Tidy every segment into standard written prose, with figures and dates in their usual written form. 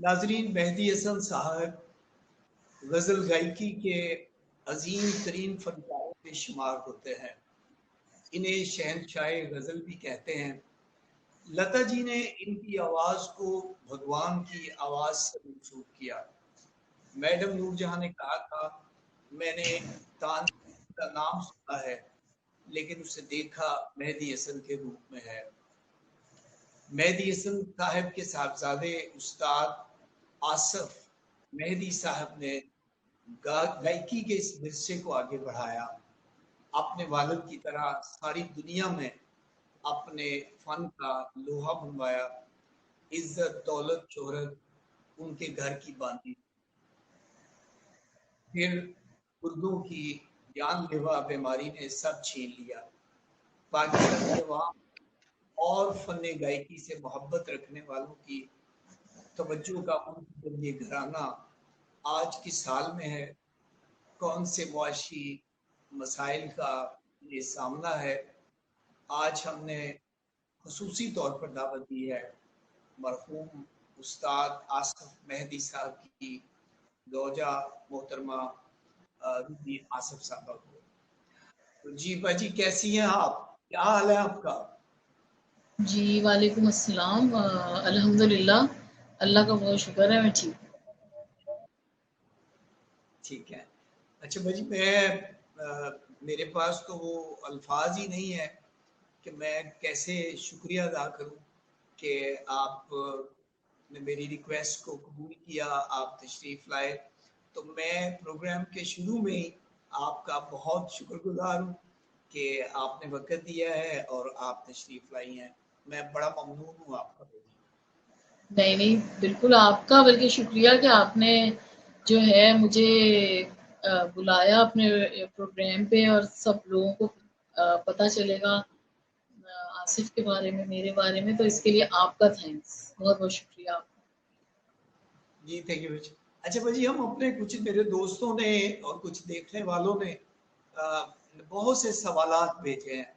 नाजरीन, मेहदी हसन साहब गज़ल गायकी के अजीम तरीन फनकारों में शुमार होते हैं। इन्हें शहनशाह गज़ल भी कहते हैं। लता जी ने इनकी आवाज़ को भगवान की आवाज़ से मंसूब किया। मैडम नूरजहां ने कहा था, मैंने तानसेन का नाम सुना है लेकिन उसे देखा मेहदी हसन के रूप में है। मेहदी हसन साहब के साहबजादे उस्ताद आसफ मेहदी साहब ने गायकी के इस विरसे को आगे बढ़ाया। अपने वालिद की तरह सारी दुनिया में अपने फन का लोहा मनवाया। इज्जत, दौलत, शोहरत उनके घर की बांधी। फिर उर्दू की जानलेवा बीमारी ने सब छीन लिया। पाकिस्तानी अवाम और फन गायकी से मोहब्बत रखने वालों की तवज्जो का उनके ये घराना आज किस हाल में है, कौन से मुआशी मसाइल का ये सामना है। आज हमने खुसूसी तौर पर दावत दी है मरहूम उस्ताद आसफ मेहदी साहब की दौजा मोहतरमा रूबी आसफ साहबा को। तो जी बाजी, कैसी हैं आप? क्या हाल है आपका? जी वालेकुम अस्सलाम। अल्हम्दुलिल्लाह, अल्लाह का बहुत शुक्र है, मैं ठीक हूँ। ठीक है। अच्छा बाजी, मेरे पास तो वो अल्फाज ही नहीं है कि मैं कैसे शुक्रिया अदा करूं कि आप ने मेरी रिक्वेस्ट को कबूल किया, आप तशरीफ़ लाए। तो मैं प्रोग्राम के शुरू में ही आपका बहुत शुक्रगुजार हूँ कि आपने वक़्त दिया है और आप तशरीफ़ लाई हैं। मैं बड़ा ममनून हूँ आपका। नहीं नहीं, बिल्कुल आपका बल्कि शुक्रिया कि आपने जो है मुझे बुलाया अपने प्रोग्राम पे, और सब लोगों को पता चलेगा आसिफ के बारे में, मेरे बारे में, तो इसके लिए आपका थैंक्स, बहुत बहुत शुक्रिया आपका। जी थैंक यू भाजी। अच्छा भाजी, हम अपने कुछ मेरे दोस्तों ने और कुछ देखने वालों ने बहुत से सवालात भेजे हैं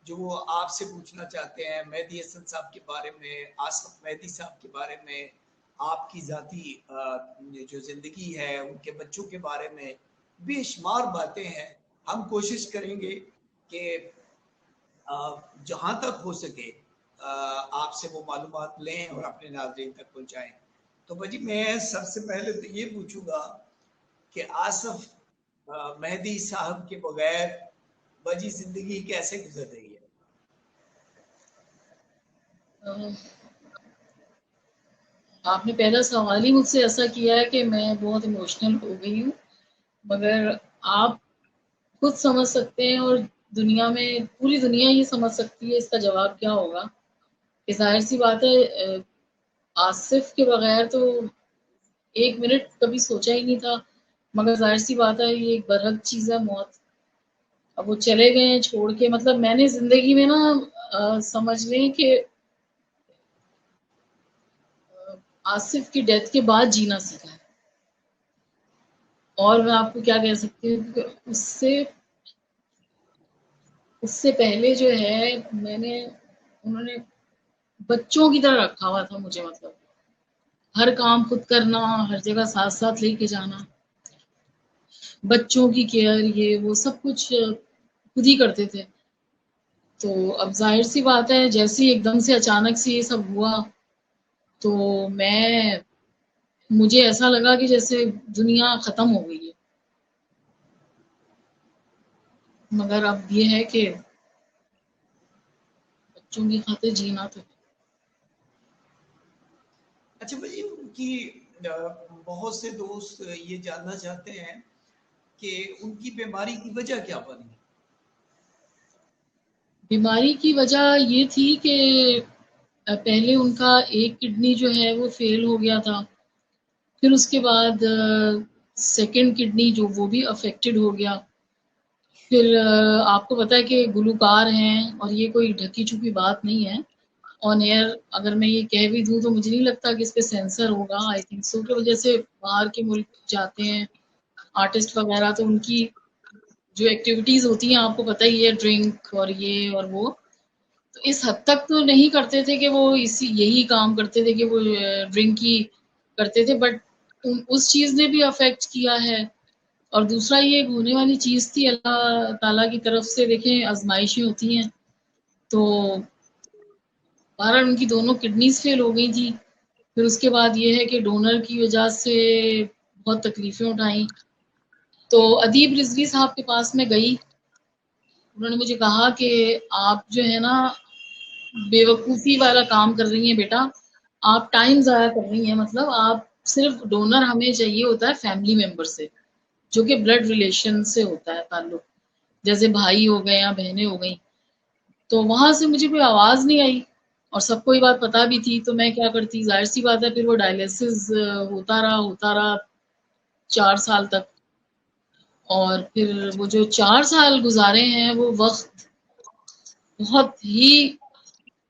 जो वो आपसे पूछना चाहते हैं मेहदी हसन साहब के बारे में, आसफ मेहदी साहब के बारे में, आपकी ज़ाती जो ज़िंदगी है, उनके बच्चों के बारे में बेशुमार बातें हैं। हम कोशिश करेंगे कि जहाँ तक हो सके आपसे वो मालूमात लें और अपने नाज़रीन तक पहुँचाएँ। तो भाजी, मैं सबसे पहले तो ये पूछूंगा कि आसफ मेहदी साहब के बगैर भाजी ज़िंदगी कैसे गुजर रही है? अ, आपने पहला सवाल ही मुझसे ऐसा किया है कि मैं बहुत इमोशनल हो गई हूँ, मगर आप खुद समझ सकते हैं, और दुनिया में पूरी दुनिया ये समझ सकती है इसका जवाब क्या होगा। कि जाहिर सी बात है, आसिफ के बगैर तो एक मिनट कभी सोचा ही नहीं था, मगर जाहिर सी बात है ये एक बरहक चीज है, मौत। अब वो चले गए हैं छोड़ के, मतलब मैंने जिंदगी में ना समझ लें कि आसिफ की डेथ के बाद जीना सीखा है। और मैं आपको क्या कह सकती हूँ कि उससे उससे पहले जो है मैंने उन्होंने बच्चों की तरह रखा हुआ था मुझे, मतलब हर काम खुद करना, हर जगह साथ साथ लेके जाना, बच्चों की केयर, ये वो सब कुछ खुद ही करते थे। तो अब जाहिर सी बात है, जैसे ही एकदम से अचानक से ये सब हुआ, तो मुझे ऐसा लगा कि जैसे दुनिया खत्म हो गई है। मगर अब ये है कि बच्चों की खातिर जीना तो। अच्छा भाई, उनकी बहुत से दोस्त ये जानना चाहते हैं कि उनकी बीमारी की वजह क्या बनी? बीमारी की वजह ये थी कि पहले उनका एक किडनी जो है वो फेल हो गया था। फिर उसके बाद सेकंड किडनी जो वो भी अफेक्टेड हो गया। फिर आपको पता है कि गुलूकार हैं, और ये कोई ढकी छुपी बात नहीं है। ऑन एयर अगर मैं ये कह भी दूं तो मुझे नहीं लगता कि इस पे सेंसर होगा। आई थिंक सो कि जैसे बाहर के मुल्क जाते हैं आर्टिस्ट वगैरह, तो उनकी जो एक्टिविटीज होती हैं आपको पता ही है, ड्रिंक और ये और वो, तो इस हद तक तो नहीं करते थे कि वो इसी यही काम करते थे कि वो ड्रिंक की करते थे, बट उस चीज़ ने भी अफेक्ट किया है। और दूसरा ये एक होने वाली चीज़ थी, अल्लाह ताला की तरफ से देखें आजमाइशें होती हैं, तो बहरहाल उनकी दोनों किडनीज फेल हो गई थी। फिर उसके बाद ये है कि डोनर की वजह से बहुत तकलीफें उठाई। तो अदीब रिजवी साहब के पास मैं गई, उन्होंने मुझे कहा कि आप जो है ना बेवकूफ़ी वाला काम कर रही हैं बेटा, आप टाइम ज़ाया कर रही हैं। मतलब आप सिर्फ डोनर हमें चाहिए होता है फैमिली मेंबर से, जो कि ब्लड रिलेशन से होता है ताल्लुक, जैसे भाई हो गए या बहनें हो गई। तो वहां से मुझे कोई आवाज़ नहीं आई और सबको ये बात पता भी थी, तो मैं क्या करती, जाहिर सी बात है, फिर वो डायलिसिस होता रहा 4 साल तक। और फिर वो जो 4 साल गुजारे हैं, वो वक्त बहुत ही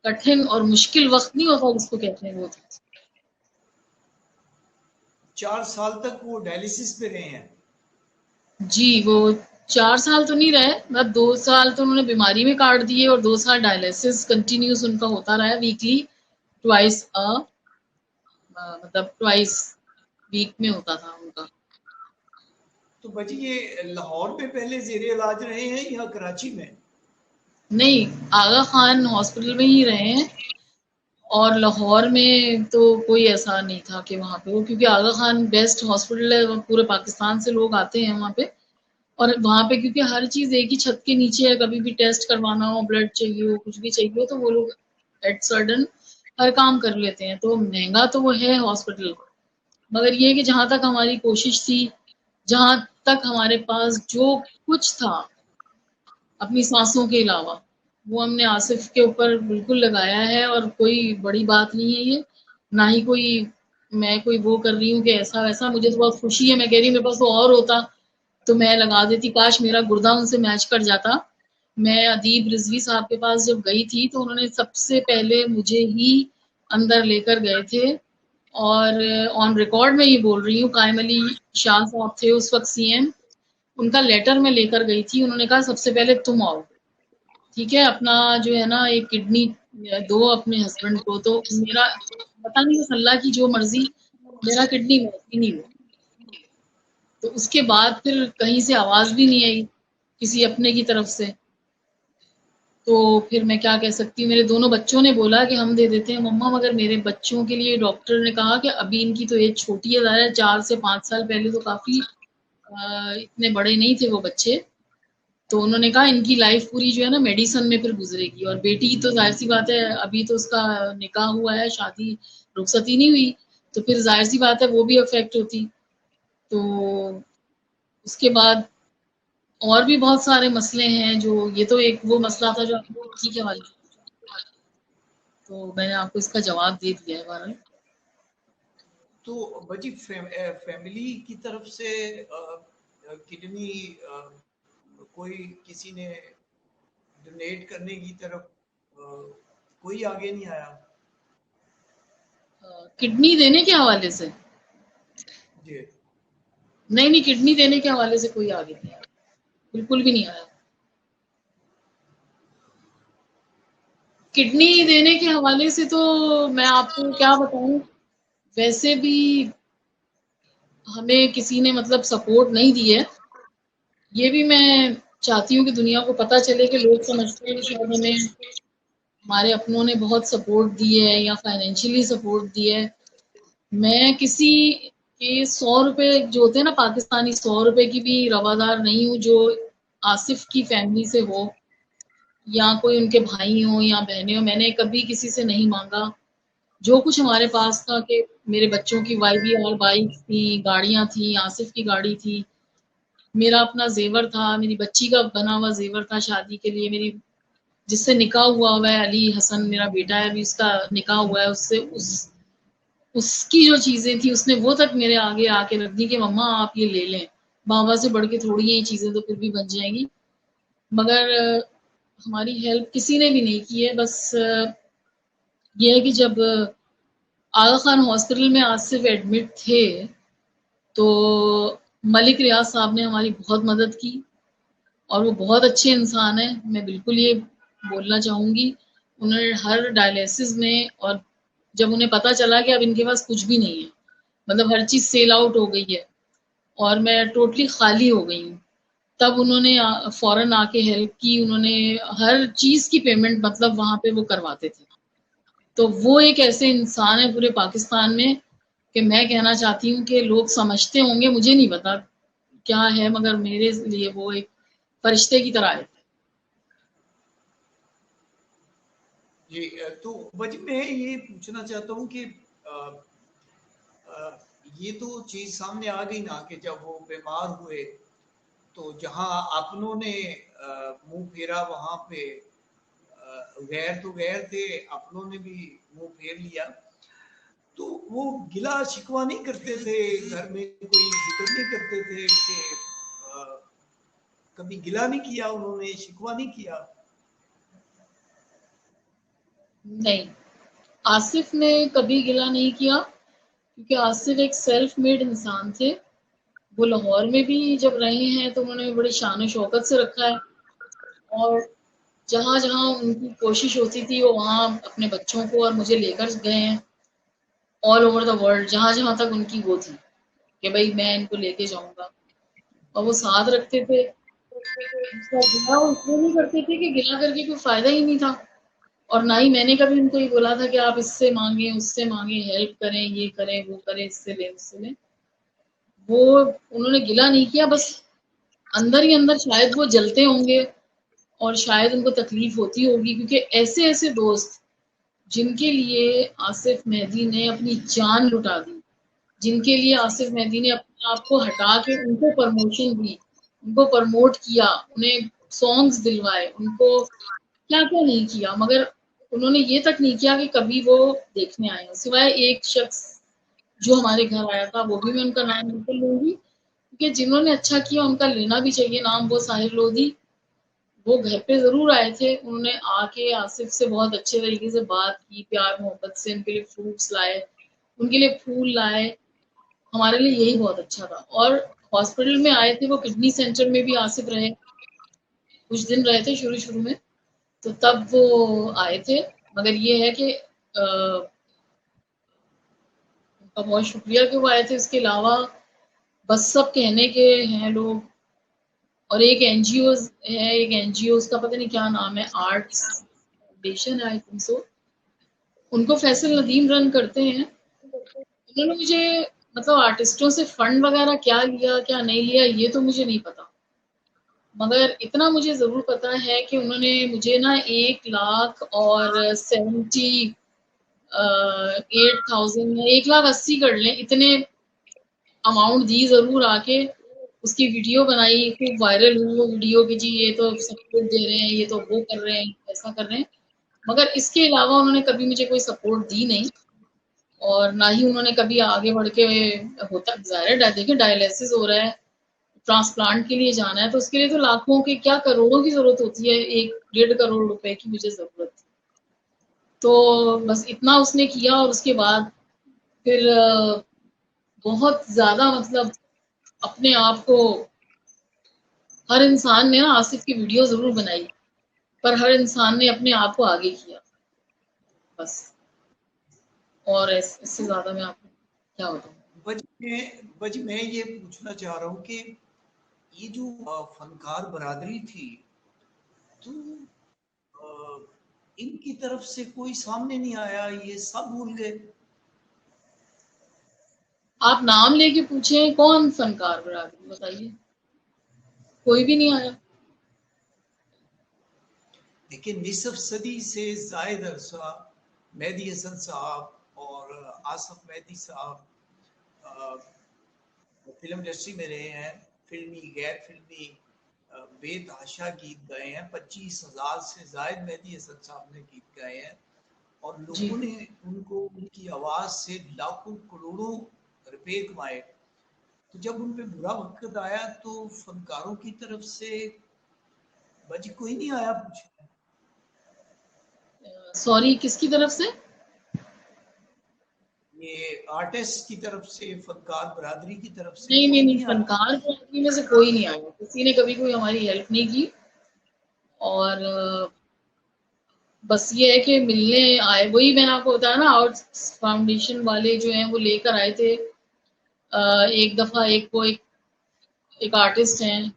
कठिन और मुश्किल वक्त नहीं होता जिसको कहते हैं वो। 4 साल तक वो डायलिसिस पे रहे हैं? जी, वो 4 साल तो नहीं रहे, मतलब 2 साल तो उन्होंने बीमारी में काट दिए और 2 साल डायलिसिस कंटिन्यूस उनका होता रहा, वीकली ट्वाइस मतलब ट्वाइस वीक में होता था उनका। तो बची ये लाहौर में पहले जेरे इलाज रहे हैं या कराची में? नहीं, आगा खान हॉस्पिटल में ही रहे हैं। और लाहौर में तो कोई ऐसा नहीं था कि वहाँ पे वो, क्योंकि आगा खान बेस्ट हॉस्पिटल है, पूरे पाकिस्तान से लोग आते हैं वहाँ पे। और वहाँ पे क्योंकि हर चीज़ एक ही छत के नीचे है, कभी भी टेस्ट करवाना हो, ब्लड चाहिए हो, कुछ भी चाहिए हो, तो वो लोग एट सडन हर काम कर लेते हैं। तो महंगा तो वो है हॉस्पिटल, मगर ये कि जहाँ तक हमारी कोशिश थी, जहाँ तक हमारे पास जो कुछ था अपनी सांसों के अलावा, वो हमने आसिफ के ऊपर बिल्कुल लगाया है। और कोई बड़ी बात नहीं है ये, ना ही कोई मैं कोई वो कर रही हूँ कि ऐसा वैसा। मुझे तो बहुत खुशी है, मैं कह रही हूँ मेरे पास तो और होता तो मैं लगा देती, काश मेरा गुर्दा उनसे मैच कर जाता। मैं अदीब रिजवी साहब के पास जब गई थी तो उन्होंने सबसे पहले मुझे ही अंदर लेकर गए थे। और ऑन रिकॉर्ड में ये बोल रही हूँ, कायम अली शाह साहब थे उस वक्त सीएम, उनका लेटर में लेकर गई थी। उन्होंने कहा सबसे पहले तुम आओ, ठीक है, अपना जो है ना एक किडनी दो अपने हस्बैंड को। तो मेरा पता नहीं, बस अल्लाह की जो मर्जी, मेरा किडनी ही नहीं हुआ। तो उसके बाद फिर कहीं से आवाज भी नहीं आई किसी अपने की तरफ से। तो फिर मैं क्या कह सकती हूँ, मेरे दोनों बच्चों ने बोला कि हम दे देते हैं मम्मा, मगर मेरे बच्चों के लिए डॉक्टर ने कहा कि अभी इनकी तो एज छोटी है, ज़्यादा 4 से 5 साल पहले तो काफी इतने बड़े नहीं थे वो बच्चे। तो उन्होंने कहा इनकी लाइफ पूरी जो है ना मेडिसन में फिर गुजरेगी। और बेटी तो जाहिर सी बात है, अभी तो उसका निकाह हुआ है, शादी रुखसती नहीं हुई, तो फिर जाहिर सी बात है वो भी अफेक्ट होती। तो उसके बाद और भी बहुत सारे मसले हैं, जो ये तो एक वो मसला था जो आपने बच्ची के हवाले से पूछा। तो मैंने आपको इसका जवाब दे दिया है बहरहाल। तो बची फैमिली की तरफ से किडनी कोई किसी ने डोनेट करने की तरफ कोई आगे नहीं आया? किडनी देने के हवाले से? जी। नहीं नहीं, किडनी देने के हवाले से कोई आगे नहीं आया, बिल्कुल भी नहीं आया। किडनी देने के हवाले से तो मैं आपको क्या बताऊं, वैसे भी हमें किसी ने मतलब सपोर्ट नहीं दी है। ये भी मैं चाहती हूँ कि दुनिया को पता चले कि लोग समझते हैं कि शायद हमें हमारे अपनों ने बहुत सपोर्ट दी है या फाइनेंशियली सपोर्ट दी है। मैं किसी के 100 रुपए जो होते हैं ना पाकिस्तानी, 100 रुपए की भी रवादार नहीं हूँ जो आसिफ की फैमिली से हो या कोई उनके भाई हो या बहनें हो। मैंने कभी किसी से नहीं मांगा। जो कुछ हमारे पास था कि मेरे बच्चों की YBR बाइक थी, गाड़ियां थी, आसिफ की गाड़ी थी, मेरा अपना जेवर था, मेरी बच्ची का बना हुआ जेवर था शादी के लिए, मेरी जिससे निकाह हुआ है अली हसन मेरा बेटा है, अभी उसका निकाह हुआ है, उससे उसकी जो चीजें थी उसने वो तक मेरे आगे आके रख दी कि मम्मा आप ये ले लें, बाबा से बढ़ के थोड़ी ये चीजें तो फिर भी बन जाएंगी। मगर हमारी हेल्प किसी ने भी नहीं की है। बस ये है कि जब आगा खान हॉस्पिटल में आसिफ एडमिट थे तो मलिक रियाज साहब ने हमारी बहुत मदद की और वो बहुत अच्छे इंसान है, मैं बिल्कुल ये बोलना चाहूंगी। उन्होंने हर डायलिसिस में, और जब उन्हें पता चला कि अब इनके पास कुछ भी नहीं है, मतलब हर चीज सेल आउट हो गई है और मैं टोटली खाली हो गई हूँ। तब उन्होंने फौरन आके हेल्प की, उन्होंने हर चीज की पेमेंट मतलब वहां पे वो करवाते थे। तो वो एक ऐसे इंसान है पूरे पाकिस्तान में कि मैं कहना चाहती हूँ कि लोग समझते होंगे, मुझे नहीं पता क्या है, मगर मेरे लिए वो एक फरिश्ते की तरह है। जी तो बज मैं ये पूछना चाहता हूँ कि ये तो चीज सामने आ गई ना कि जब वो बीमार हुए तो जहाँ अपनों ने मुंह फेरा वहां पे गैर तो गैर थे, अपनों ने भी मुंह फेर लिया। तो वो गिला शिकवा नहीं करते थे, घर में कोई जिक्र नहीं करते थे कि कभी गिला नहीं किया उन्होंने, शिकवा नहीं किया? नहीं, आसिफ ने कभी गिला नहीं किया, क्योंकि आसिफ एक सेल्फ मेड इंसान थे। वो लाहौर में भी जब रहे हैं तो उन्होंने बड़ी शान शौकत से रखा है, और जहाँ जहाँ उनकी कोशिश होती थी वो वहाँ अपने बच्चों को और मुझे लेकर गए हैं, ऑल ओवर द वर्ल्ड, जहाँ जहाँ तक उनकी वो थी कि भाई मैं इनको लेके जाऊंगा, और वो साथ रखते थे। उसका गिला वो इसलिए नहीं करते थे कि गिला करके कोई फायदा ही नहीं था, और ना ही मैंने कभी उनको ये बोला था कि आप इससे मांगे उससे मांगे, हेल्प करें, ये करें वो करें, इससे लें उससे लें। वो उन्होंने गिला नहीं किया, बस अंदर ही अंदर शायद वो जलते होंगे और शायद उनको तकलीफ होती होगी, क्योंकि ऐसे ऐसे दोस्त जिनके लिए आसिफ मेहदी ने अपनी जान लुटा दी, जिनके लिए आसिफ मेहदी ने अपने आप को हटा के उनको प्रमोशन दी, उनको प्रमोट किया, उन्हें सॉन्ग्स दिलवाए, उनको क्या क्या नहीं किया, मगर उन्होंने ये तक नहीं किया कि कभी वो देखने आए, सिवाय एक शख्स जो हमारे घर आया था, वो भी मैं उनका नाम बिल्कुल लूंगी, क्योंकि जिन्होंने अच्छा किया उनका लेना भी चाहिए नाम, वो साहिर लोधी। वो घर पे जरूर आए थे, उन्होंने आके आसिफ से बहुत अच्छे तरीके से बात की, प्यार मोहब्बत से उनके लिए फ्रूट्स लाए, उनके लिए फूल लाए। हमारे लिए यही बहुत अच्छा था। और हॉस्पिटल में आए थे वो, किडनी सेंटर में भी आसिफ रहे, कुछ दिन रहे थे शुरू शुरू में, तो तब वो आए थे। मगर ये है कि उनका बहुत शुक्रिया कि वो आए थे। इसके अलावा बस सब कहने के हैं लोग, और एक एनजीओ है, एक एनजीओ का पता नहीं क्या नाम है, आर्ट्स फाउंडेशन है आई थिंक सो, उनको फैसल नदीम रन करते हैं। उन्होंने मुझे मतलब आर्टिस्टों से फंड वगैरह क्या लिया क्या नहीं लिया ये तो मुझे नहीं पता, मगर इतना मुझे जरूर पता है कि उन्होंने मुझे ना 1 लाख और 78,000, 1,80,000 कर लें, इतने अमाउंट दी जरूर आके। उसकी वीडियो बनाई, खूब वायरल हुई वो वीडियो कि जी ये तो सपोर्ट दे रहे हैं, ये तो वो कर रहे हैं, ऐसा कर रहे हैं, मगर इसके अलावा उन्होंने कभी मुझे कोई सपोर्ट दी नहीं। और ना ही उन्होंने कभी आगे बढ़ के, होता जाहिर है देखिए डायलिसिस हो रहा है, ट्रांसप्लांट के लिए जाना है, तो उसके लिए तो लाखों की क्या करोड़ों की जरूरत होती है, 1-1.5 करोड़ रुपए की मुझे जरूरत थी। तो बस इतना उसने किया, और उसके बाद फिर बहुत ज्यादा मतलब अपने आप को, हर इंसान ने ना आसिफ की वीडियो जरूर बनाई, पर हर इंसान ने अपने आप को आगे किया बस। और इससे तो ज्यादा मैं आपको क्या बताऊं। बज मैं ये पूछना चाह रहा हूँ कि ये जो फनकार बरादरी थी, तो इनकी तरफ से कोई सामने नहीं आया, ये सब भूल गए? आप नाम लेके पूछे कौन फनकार बरादरी बताइए, कोई भी नहीं आया। लेकिन निसफ सदी से जायद अरसा मेहदी हसन साहब और आसफ मेहदी साहब फिल्म इंडस्ट्री में रहे हैं, फिल्मी गैर फिल्मी बेतहाशा गीत गाए हैं, 25,000 से जायद मेहदी हसन साहब ने गीत गाए हैं, और जी, लोगों ने उनको उनकी आवाज से लाखों करोड़ों रुपए कमाए। तो जब उन पे बुरा वक्त आया तो फनकारों की तरफ से बज कोई नहीं आया पूछने? सॉरी किसकी तरफ से? ये आर्टिस्ट की तरफ से, फनकार बरादरी की तरफ से नहीं नहीं कोई नहीं, नहीं आया? फनकार बरादरी में से कोई नहीं आया, किसी ने कभी कोई हमारी हेल्प नहीं की। और बस ये है कि मिलने आए, वही मैंने आपको बताया ना, आउट फाउंडेशन वाले जो हैं वो लेकर आए थे एक दफा एक आर्टिस्ट हैं,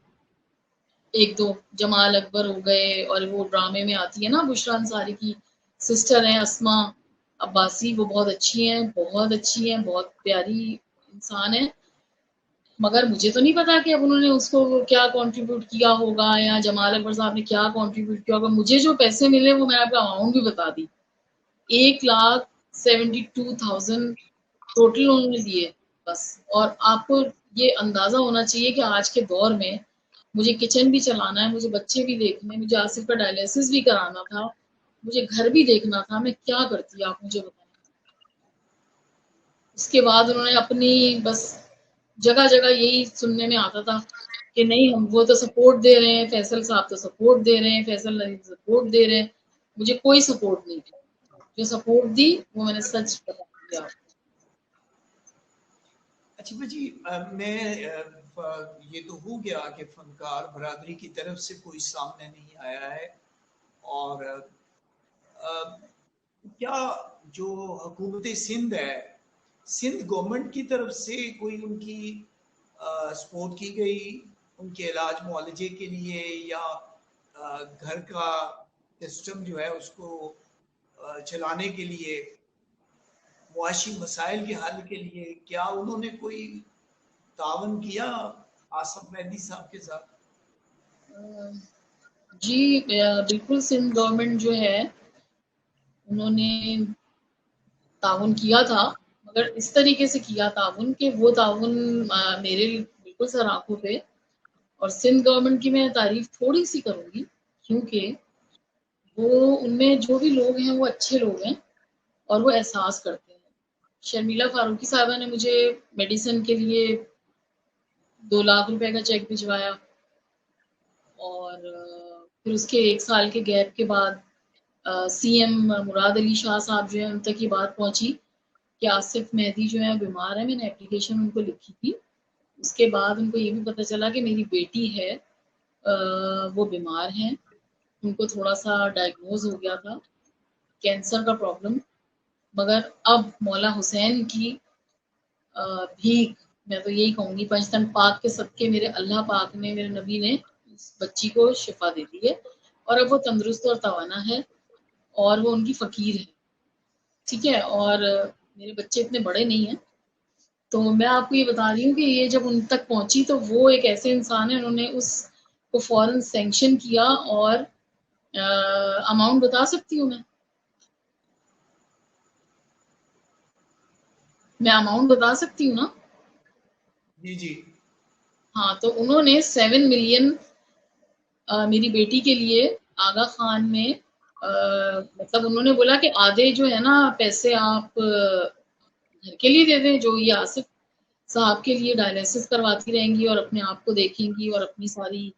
एक दो जमाल अकबर हो गए, और वो ड्रामे में आती है ना बुशरा अंसारी की सिस्टर हैं अस्मा अब्बासी, वो बहुत अच्छी हैं, बहुत अच्छी हैं, बहुत प्यारी इंसान है। मगर मुझे तो नहीं पता कि अब उन्होंने उसको क्या कंट्रीब्यूट किया होगा, या जमाल अकबर साहब ने क्या कंट्रीब्यूट किया होगा। मुझे जो पैसे मिले वो मैंने आपको अमाउंट भी बता दी, 1,72,000 टोटल उन्होंने दिए बस। और आपको ये अंदाजा होना चाहिए कि आज के दौर में मुझे किचन भी चलाना है, मुझे बच्चे भी देखने, मुझे आसिफ का डायलिसिस भी कराना था, मुझे घर भी देखना था, मैं क्या करती आप मुझे बताएं। उसके बाद उन्होंने अपनी बस जगह जगह यही सुनने में आता था कि नहीं हम वो तो सपोर्ट दे रहे हैं, फैसल साहब तो सपोर्ट दे रहे हैं, फैसल नदीम सपोर्ट दे रहे हैं। मुझे कोई सपोर्ट नहीं दी, जो सपोर्ट दी वो मैंने सच बता दिया। अच्छा भाजी, ये तो हो गया कि फनकार बरादरी की तरफ से कोई सामने नहीं आया है, और क्या जो हुकूमत सिंध है, सिंध गवर्नमेंट की तरफ से कोई उनकी सपोर्ट की गई उनके इलाज मुआलजे के लिए, या घर का सिस्टम जो है उसको चलाने के लिए, मुआशी मसाइल के हल के लिए, क्या उन्होंने कोई तावन किया आसफ मेहदी साहब के साथ? जी बिल्कुल, सिंध गवर्नमेंट जो है उन्होंने ताउन किया था, मगर इस तरीके से किया ताउन कि वो ताउन मेरे बिल्कुल सर आंखों पे। और सिंध गवर्नमेंट की मैं तारीफ थोड़ी सी करूंगी, क्योंकि वो उनमें जो भी लोग हैं वो अच्छे लोग हैं और वो एहसास करते हैं। शर्मिला फारूकी साहबा ने मुझे मेडिसिन के लिए 2 लाख रुपए का चेक भिजवाया, और फिर उसके 1 साल के गैप के बाद सीएम मुराद अली शाह साहब जो है उन तक ये बात पहुंची कि आसिफ मेहदी जो है बीमार है। मैंने एप्लीकेशन उनको लिखी थी। उसके बाद उनको ये भी पता चला कि मेरी बेटी है, वो बीमार हैं, उनको थोड़ा सा डायग्नोज हो गया था कैंसर का प्रॉब्लम। मगर अब मौला हुसैन की भीख, मैं तो यही कहूंगी, पंचतन पाक के सदके मेरे अल्लाह पाक ने, मेरे नबी ने उस बच्ची को शिफा दे दी है, और अब वो तंदुरुस्त और तवाना है, और वो उनकी फकीर है। ठीक है, और मेरे बच्चे इतने बड़े नहीं हैं, तो मैं आपको ये बता रही हूँ कि ये जब उन तक पहुंची तो वो एक ऐसे इंसान है, उन्होंने उसको फौरन सैंक्शन किया। और अमाउंट बता सकती हूँ मैं अमाउंट बता सकती हूँ ना? जी जी। हाँ, तो उन्होंने 7 मिलियन मेरी बेटी के लिए आगा खान में, मतलब उन्होंने बोला कि आधे जो है ना पैसे आप घर के लिए दे दें, जो ये आसिफ साहब के लिए डायलिसिस करवाती रहेंगी और अपने आप को देखेंगी और अपनी सारी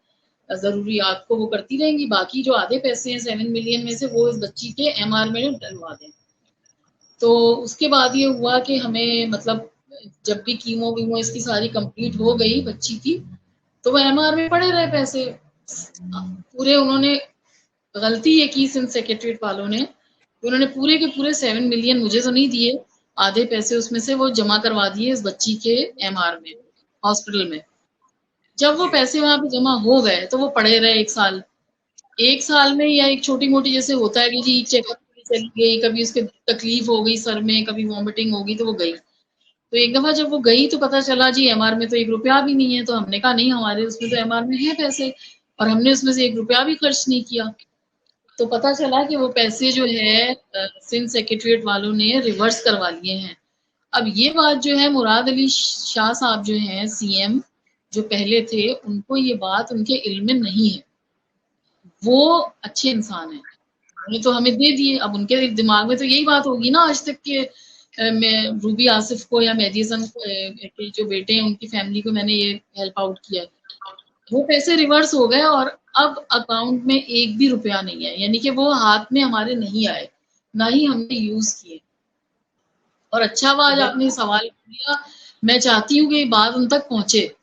जरूरियात को वो करती रहेंगी, बाकी जो आधे पैसे हैं 7 मिलियन में से वो इस बच्ची के एमआर में डलवा दें। तो उसके बाद ये हुआ कि हमें, मतलब जब भी कीमो वीमो इसकी सारी कंप्लीट हो गई बच्ची की, तो वो एमआर में पड़े रहे पैसे पूरे। उन्होंने गलती ये की सिंध सेक्रेटरीट वालों ने, उन्होंने पूरे के पूरे 7 मिलियन मुझे तो नहीं दिए, आधे पैसे उसमें से वो जमा करवा दिए इस बच्ची के एमआर में, हॉस्पिटल में। जब वो जी पैसे वहां पे जमा हो गए तो वो पड़े रहे 1 साल। 1 साल में, या एक छोटी मोटी जैसे होता है कि जी चेकअप चली गई, कभी उसके तकलीफ हो गई सर में, कभी वॉमिटिंग होगी तो वो गई। तो एक दफा जब वो गई तो पता चला जी एमआर में तो 1 रुपया भी नहीं है। तो हमने कहा नहीं, हमारे उसमें तो एमआर में है पैसे, और हमने उसमें से 1 रुपया भी खर्च नहीं किया। तो पता चला कि वो पैसे जो है सिंध सेक्रेटरीट वालों ने रिवर्स करवा लिए हैं। अब ये बात जो है, मुराद अली शाह साहब जो हैं सीएम जो पहले थे, उनको ये बात उनके इल्म में नहीं है। वो अच्छे इंसान हैं, उन्होंने तो हमें दे दिए। अब उनके दिमाग में तो यही बात होगी ना आज तक के, मैं रूबी आसिफ को या मेहदी हसन के जो बेटे हैं उनकी फैमिली को मैंने ये हेल्प आउट किया है। वो पैसे रिवर्स हो गए और अब अकाउंट में 1 भी रुपया नहीं है, यानी कि वो हाथ में हमारे नहीं आए, ना ही हमने यूज किए। और अच्छा हुआ तो आज आपने सवाल किया, मैं चाहती हूँ कि ये बात उन तक पहुंचे।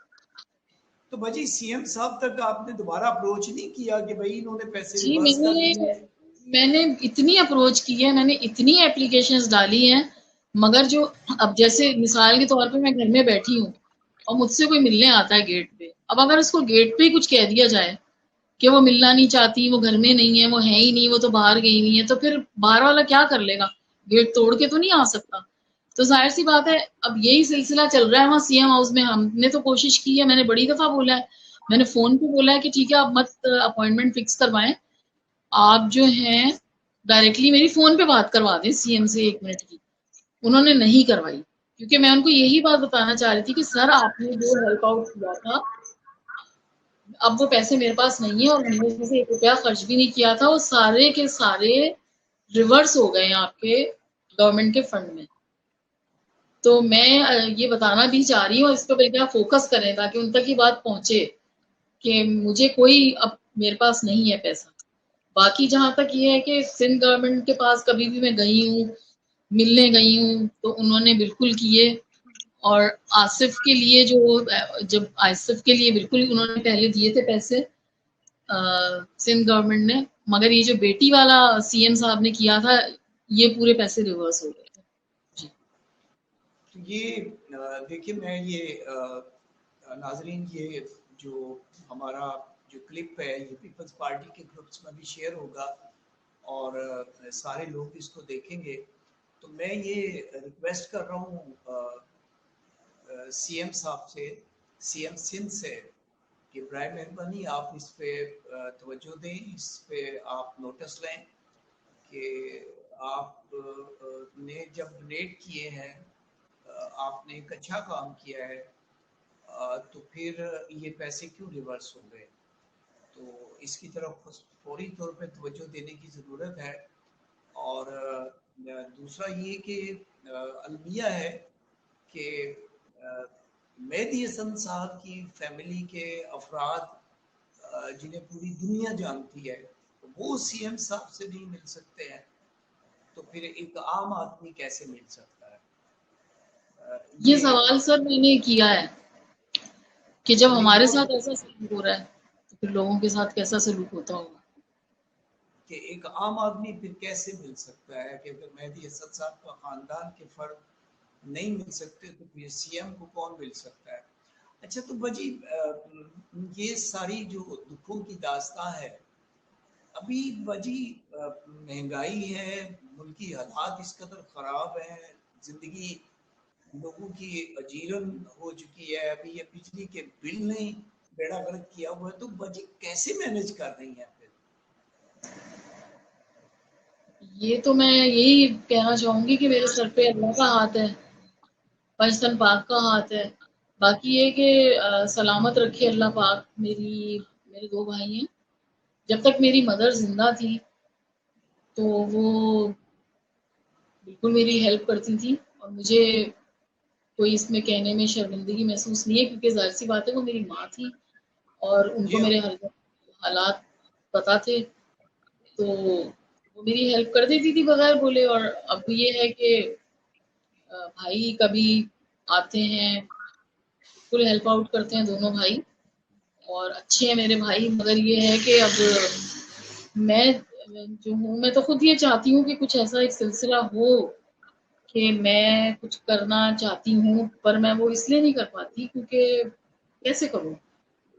तो भाजी, सीएम साहब तक आपने दोबारा अप्रोच नहीं किया कि भाई इन्होंने पैसे जी रिवर्स कर मैंने दिए? मैंने इतनी अप्रोच की है, मैंने इतनी एप्लीकेशंस डाली हैं, मगर जो अब जैसे मिसाल के तौर पे मैं घर में बैठी हूँ और मुझसे कोई मिलने आता है गेट पे, अब अगर उसको गेट पे ही कुछ कह दिया जाए कि वो मिलना नहीं चाहती, वो घर में नहीं है, वो है ही नहीं, वो तो बाहर गई हुई है, तो फिर बाहर वाला क्या कर लेगा? गेट तोड़ के तो नहीं आ सकता। तो जाहिर सी बात है, अब यही सिलसिला चल रहा है वहाँ सीएम हाउस में। हमने तो कोशिश की है, मैंने बड़ी दफा बोला है, मैंने फोन पे बोला है कि ठीक है आप मत अपॉइंटमेंट फिक्स करवाएं, आप जो हैं डायरेक्टली मेरी फोन पे बात करवा दें सीएम से 1 मिनट की। उन्होंने नहीं करवाई, क्योंकि मैं उनको यही बात बताना चाह रही थी कि सर आपने जो हेल्प आउट किया था, अब वो पैसे मेरे पास नहीं है और मैंने उसमें से 1 रुपया खर्च भी नहीं किया था, वो सारे के सारे रिवर्स हो गए हैं आपके गवर्नमेंट के फंड में। तो मैं ये बताना भी चाह रही हूँ, इस पर बल्कि आप फोकस करें ताकि उन तक ये बात पहुंचे कि मुझे कोई अब मेरे पास नहीं है पैसा। बाकी जहां तक ये है कि सिंध गवर्नमेंट के पास कभी भी मैं गई हूँ, मिलने गई हूँ, तो उन्होंने बिल्कुल किए। और आसिफ के लिए जो जब आसिफ के लिए बिल्कुल उन्होंने पहले दिए थे पैसे सिंध गवर्नमेंट ने, मगर ये जो बेटी वाला सीएम साहब ने किया था, ये पूरे पैसे रिवर्स हो गए थे जी। तो ये देखिए, मैं ये नाजरीन, ये जो हमारा जो क्लिप है ये पीपल्स पार्टी के ग्रुप्स में भी शेयर होगा और सारे लोग इसको देखेंगे। तो मैं ये रिक्वेस्ट कर रहा हूँ सीएम साहब से, सीएम सिंध से, कि बराए मेहरबानी आप इस पे तवज्जो दें, इस पे आप नोटिस लें कि आप ने जब डोनेट किए हैं, आपने एक अच्छा काम किया है, तो फिर ये पैसे क्यों रिवर्स हो गए? तो इसकी तरफ फौरी तौर पे तवज्जो देने की ज़रूरत है। और दूसरा ये कि अलमिया है कि मेहदी हसन साहब की फैमिली के अफराद जिन्हें पूरी दुनिया जानती है, वो सीएम साहब से नहीं मिल सकते हैं, तो फिर एक आम आदमी कैसे मिल सकता है? ये ये सवाल सर मैंने किया है कि जब नहीं, हमारे वो साथ ऐसा सलूक हो रहा है तो फिर लोगों के साथ कैसा सलूक होता होगा। कि एक आम आदमी फिर कैसे मिल सकता है? कि अगर मेहदी हसन साहब का खानदान के फर्द नहीं मिल सकते तो फिर सीएम को कौन मिल सकता है? अच्छा, तो बजी ये सारी जो दुखों की दास्तां है, अभी बजी महंगाई है, मुल्की हालात इस कदर ख़राब हैं, ज़िंदगी लोगों की अजीरन हो चुकी है, अभी ये बिजली के बिल नहीं बेड़ा गर्क किया हुआ है, तो बजी कैसे मैनेज कर रही हैं फिर? ये तो मैं यही कहना चाहूंगी कि मेरे सर पे अल्लाह का हाथ है, पाकिस्तान पाक का हाथ है। बाकी ये कि सलामत रखे अल्लाह पाक। मेरे 2 भाई हैं, जब तक मेरी मदर जिंदा थी तो वो बिल्कुल मेरी हेल्प करती थी और मुझे कोई इसमें कहने में शर्मिंदगी महसूस नहीं है, क्योंकि जाहिर सी बात है वो मेरी माँ थी और उनको जी हाँ। मेरे हालात पता थे, तो वो मेरी हेल्प कर देती थी बगैर बोले। और अब ये है कि भाई कभी आते हैं, फुल हेल्प आउट करते हैं दोनों भाई, और अच्छे हैं मेरे भाई। मगर ये है कि अब मैं जो हूँ, मैं तो खुद ये चाहती हूँ कि कुछ ऐसा एक सिलसिला हो कि मैं कुछ करना चाहती हूँ, पर मैं वो इसलिए नहीं कर पाती क्योंकि कैसे करूँ?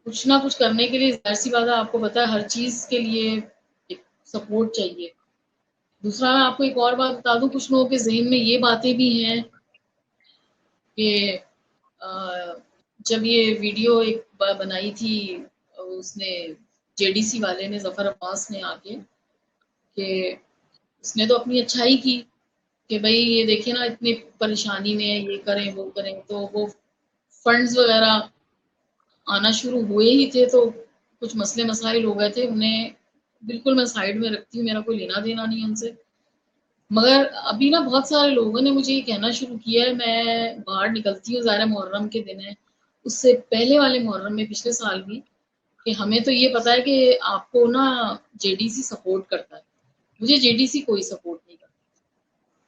कुछ ना कुछ करने के लिए जाहिर सी बात है, आपको पता है हर चीज के लिए एक सपोर्ट चाहिए। दूसरा मैं आपको एक और बात बता दूं, कुछ लोगों के जहन में ये बातें भी हैं कि जब ये वीडियो एक बनाई थी उसने, जेडीसी वाले ने, जफर अब्बास ने आके, कि उसने तो अपनी अच्छाई की कि भाई ये देखिए ना इतनी परेशानी में है, ये करें वो करें, तो वो फंड्स वगैरह आना शुरू हुए ही थे तो कुछ मसले मसाइल हो गए थे उन्हें। बिल्कुल मैं साइड में रखती हूँ, मेरा कोई लेना देना नहीं है उनसे। मगर अभी ना बहुत सारे लोगों ने मुझे ये कहना शुरू किया है, मैं बाहर निकलती हूँ, ज़ाहिर है मुहर्रम के दिन है, उससे पहले वाले मुहर्रम में पिछले साल भी, कि हमें तो ये पता है कि आपको ना जेडीसी सपोर्ट करता है। मुझे जेडीसी कोई सपोर्ट नहीं करता।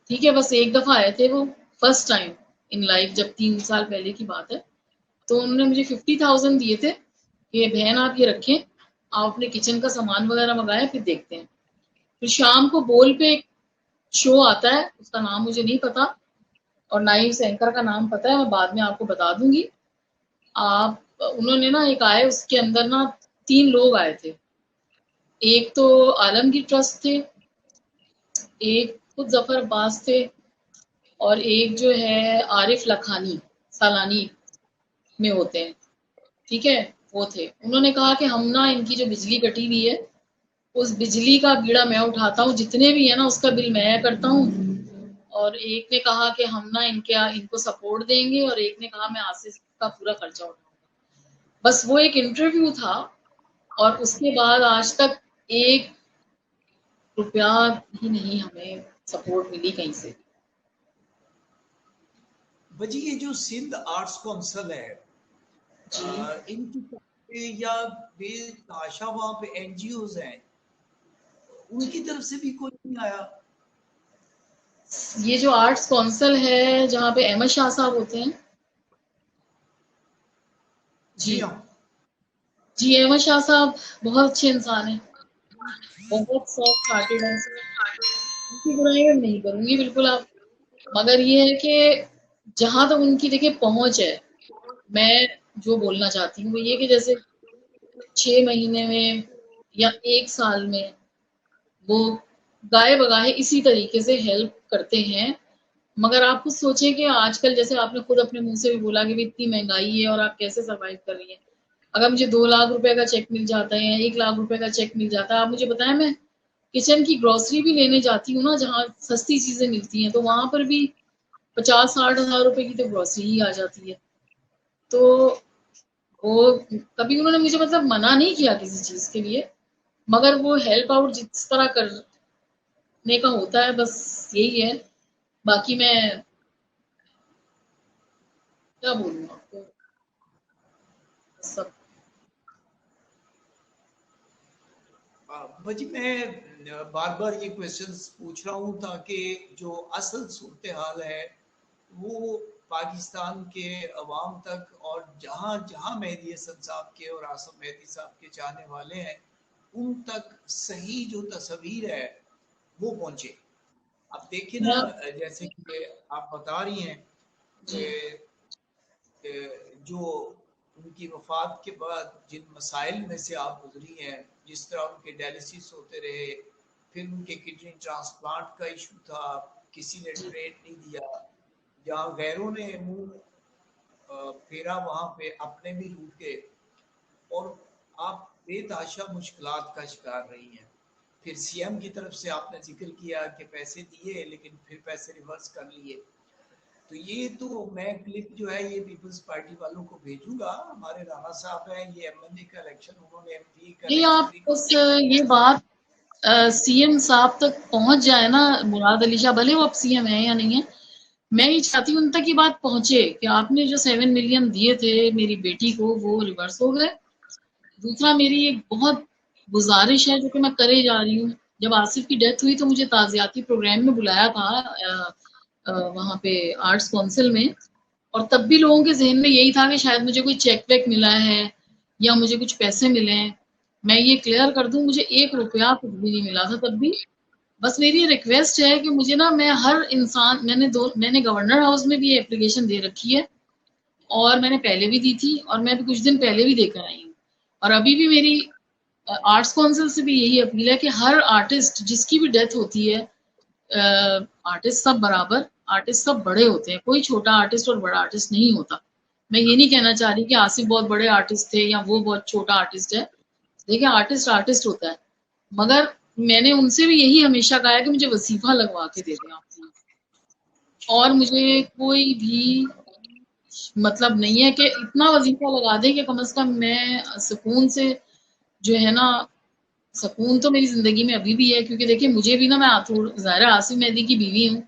ठीक है, बस एक दफा आए थे वो, फर्स्ट टाइम इन लाइफ, जब 3 साल पहले की बात है। तो उन्होंने मुझे 50,000 दिए थे कि बहन आप ये रखें, आप अपने किचन का सामान वगैरह मंगाएं, फिर देखते हैं। फिर शाम को बोल पे एक शो आता है, उसका नाम मुझे नहीं पता, और ना ही उस एंकर का नाम पता है, मैं बाद में आपको बता दूंगी। आप उन्होंने ना एक आए, उसके अंदर ना 3 लोग आए थे। एक तो आलमगीर ट्रस्ट थे, एक खुद जफर अब्बास थे, और एक जो है आरिफ लखानी सालानी में होते हैं, ठीक है, वो थे। उन्होंने कहा कि हम ना इनकी जो बिजली कटी हुई है उस बिजली का बीड़ा मैं उठाता हूँ, जितने भी है ना उसका बिल मैं करता हूँ। और एक ने कहा कि हम ना इनको सपोर्ट देंगे, और एक ने कहा मैं आसिफ का पूरा खर्चा उठाऊंगा। बस वो एक इंटरव्यू था, और उसके बाद आज तक 1 रुपया भी नहीं हमें सपोर्ट मिली कहीं से। बजी ये जो सिंध आर्ट्स काउंसिल है, इनकी तरफ से या बेतहाशा वहाँ पे एनजीओज हैं, उनकी तरफ से भी कोई नहीं आया? ये जो आर्ट्स काउंसिल है जहाँ पे अहमद शाह साहब होते हैं, जी जी हाँ। जी, अहमद शाह साहब बहुत अच्छे इंसान हैं, बहुत सॉफ्ट हार्टेड हैं, उनकी बुराई मैं नहीं करूंगी बिल्कुल आप। मगर ये है कि जहां तक उनकी देखिए पहुंच है, मैं जो बोलना चाहती हूँ वो ये कि जैसे 6 महीने में या 1 साल में वो गाए बगाए इसी तरीके से हेल्प करते हैं। मगर आप खुद सोचें कि आजकल, जैसे आपने खुद अपने मुंह से भी बोला कि भी इतनी महंगाई है और आप कैसे सरवाइव कर रही हैं। अगर मुझे 2 लाख रुपए का चेक मिल जाता है या 1 लाख रुपए का चेक मिल जाता है, आप मुझे बताएं, मैं किचन की ग्रोसरी भी लेने जाती हूँ ना, जहाँ सस्ती चीजें मिलती हैं, तो वहां पर भी 50-60 हजार रुपए की तो ग्रोसरी ही आ जाती है। तो वो कभी उन्होंने मुझे मतलब मना नहीं किया किसी चीज के लिए, मगर वो हेल्प आउट जिस तरह करने का होता है, बस यही है। बाकी मैं क्या बोलूँ आपको, सब। बजी मैं बार बार ये क्वेश्चंस पूछ रहा हूँ ताकि जो असल सूरत हाल है वो पाकिस्तान के अवाम तक, और जहाँ जहाँ मेहदी हसन साहब के और आसम मेहदी साहब के चाहने वाले हैं उन तक सही जो तस्वीर है वो पहुँचे। अब देखिए ना, मैं जैसे कि आप बता रही हैं जी जो उनकी वफात के बाद जिन मसाइल में से आप गुजरी हैं, जिस तरह उनके डायलिसिस होते रहे, फिर उनके किडनी ट्रांसप्लांट का इशू था, किसी ने जी ट्रेड नहीं दिया, जहाँ गैरों ने मुंह फेरा वहां पे अपने भी लूट गए, और आप बेतहाशा मुश्किलात का शिकार रही हैं। फिर सीएम की तरफ से आपने जिक्र किया कि पैसे दिए लेकिन फिर पैसे रिवर्स कर लिए। तो ये तो मैं क्लिप जो है ये पीपल्स पार्टी वालों को भेजूंगा। हमारे राणा साहब हैं, ये एमएनए का इलेक्शन, उन्होंने एमपी का ये इलेक्शन आप भी बस ये बात सीएम साहब तक पहुंच जाए ना, मुराद अली शाह भले वो अब सीएम है या नहीं है, मैं ये चाहती हूँ उन तक ये बात पहुंचे कि आपने जो 7 मिलियन दिए थे मेरी बेटी को वो रिवर्स हो गए। दूसरा, मेरी एक बहुत गुजारिश है जो कि मैं करे जा रही हूँ। जब आसिफ की डेथ हुई तो मुझे ताजियाती प्रोग्राम में बुलाया था वहां पे आर्ट्स काउंसिल में, और तब भी लोगों के जहन में यही था कि शायद मुझे कोई चेक वेक मिला है या मुझे कुछ पैसे मिले हैं। मैं ये क्लियर कर दूं, मुझे 1 रुपया कुछ भी नहीं मिला था तब भी। बस मेरी रिक्वेस्ट है कि मुझे ना, मैं हर इंसान, मैंने गवर्नर हाउस में भी ये एप्लीकेशन दे रखी है, और मैंने पहले भी दी थी, और मैं भी कुछ दिन पहले भी देकर आई हूँ। और अभी भी मेरी आर्ट्स काउंसिल से भी यही अपील है कि हर आर्टिस्ट जिसकी भी डेथ होती है, आर्टिस्ट सब बराबर, आर्टिस्ट सब बड़े होते हैं, कोई छोटा आर्टिस्ट और बड़ा आर्टिस्ट नहीं होता। मैं ये नहीं कहना चाह रही कि आसिफ बहुत बड़े आर्टिस्ट थे या वो बहुत छोटा आर्टिस्ट है। देखिए, आर्टिस्ट आर्टिस्ट होता है। मगर मैंने उनसे भी यही हमेशा कहा है कि मुझे वजीफा लगवा के दे दें आप प्लीज। और मुझे कोई भी मतलब नहीं है कि इतना वजीफा लगा दें कि कम से कम मैं सुकून से, जो है ना, सुकून तो मेरी जिंदगी में अभी भी है, क्योंकि देखिए मुझे भी ना, मैं ज़ाहिर आसिफ मेहदी की बीवी हूँ,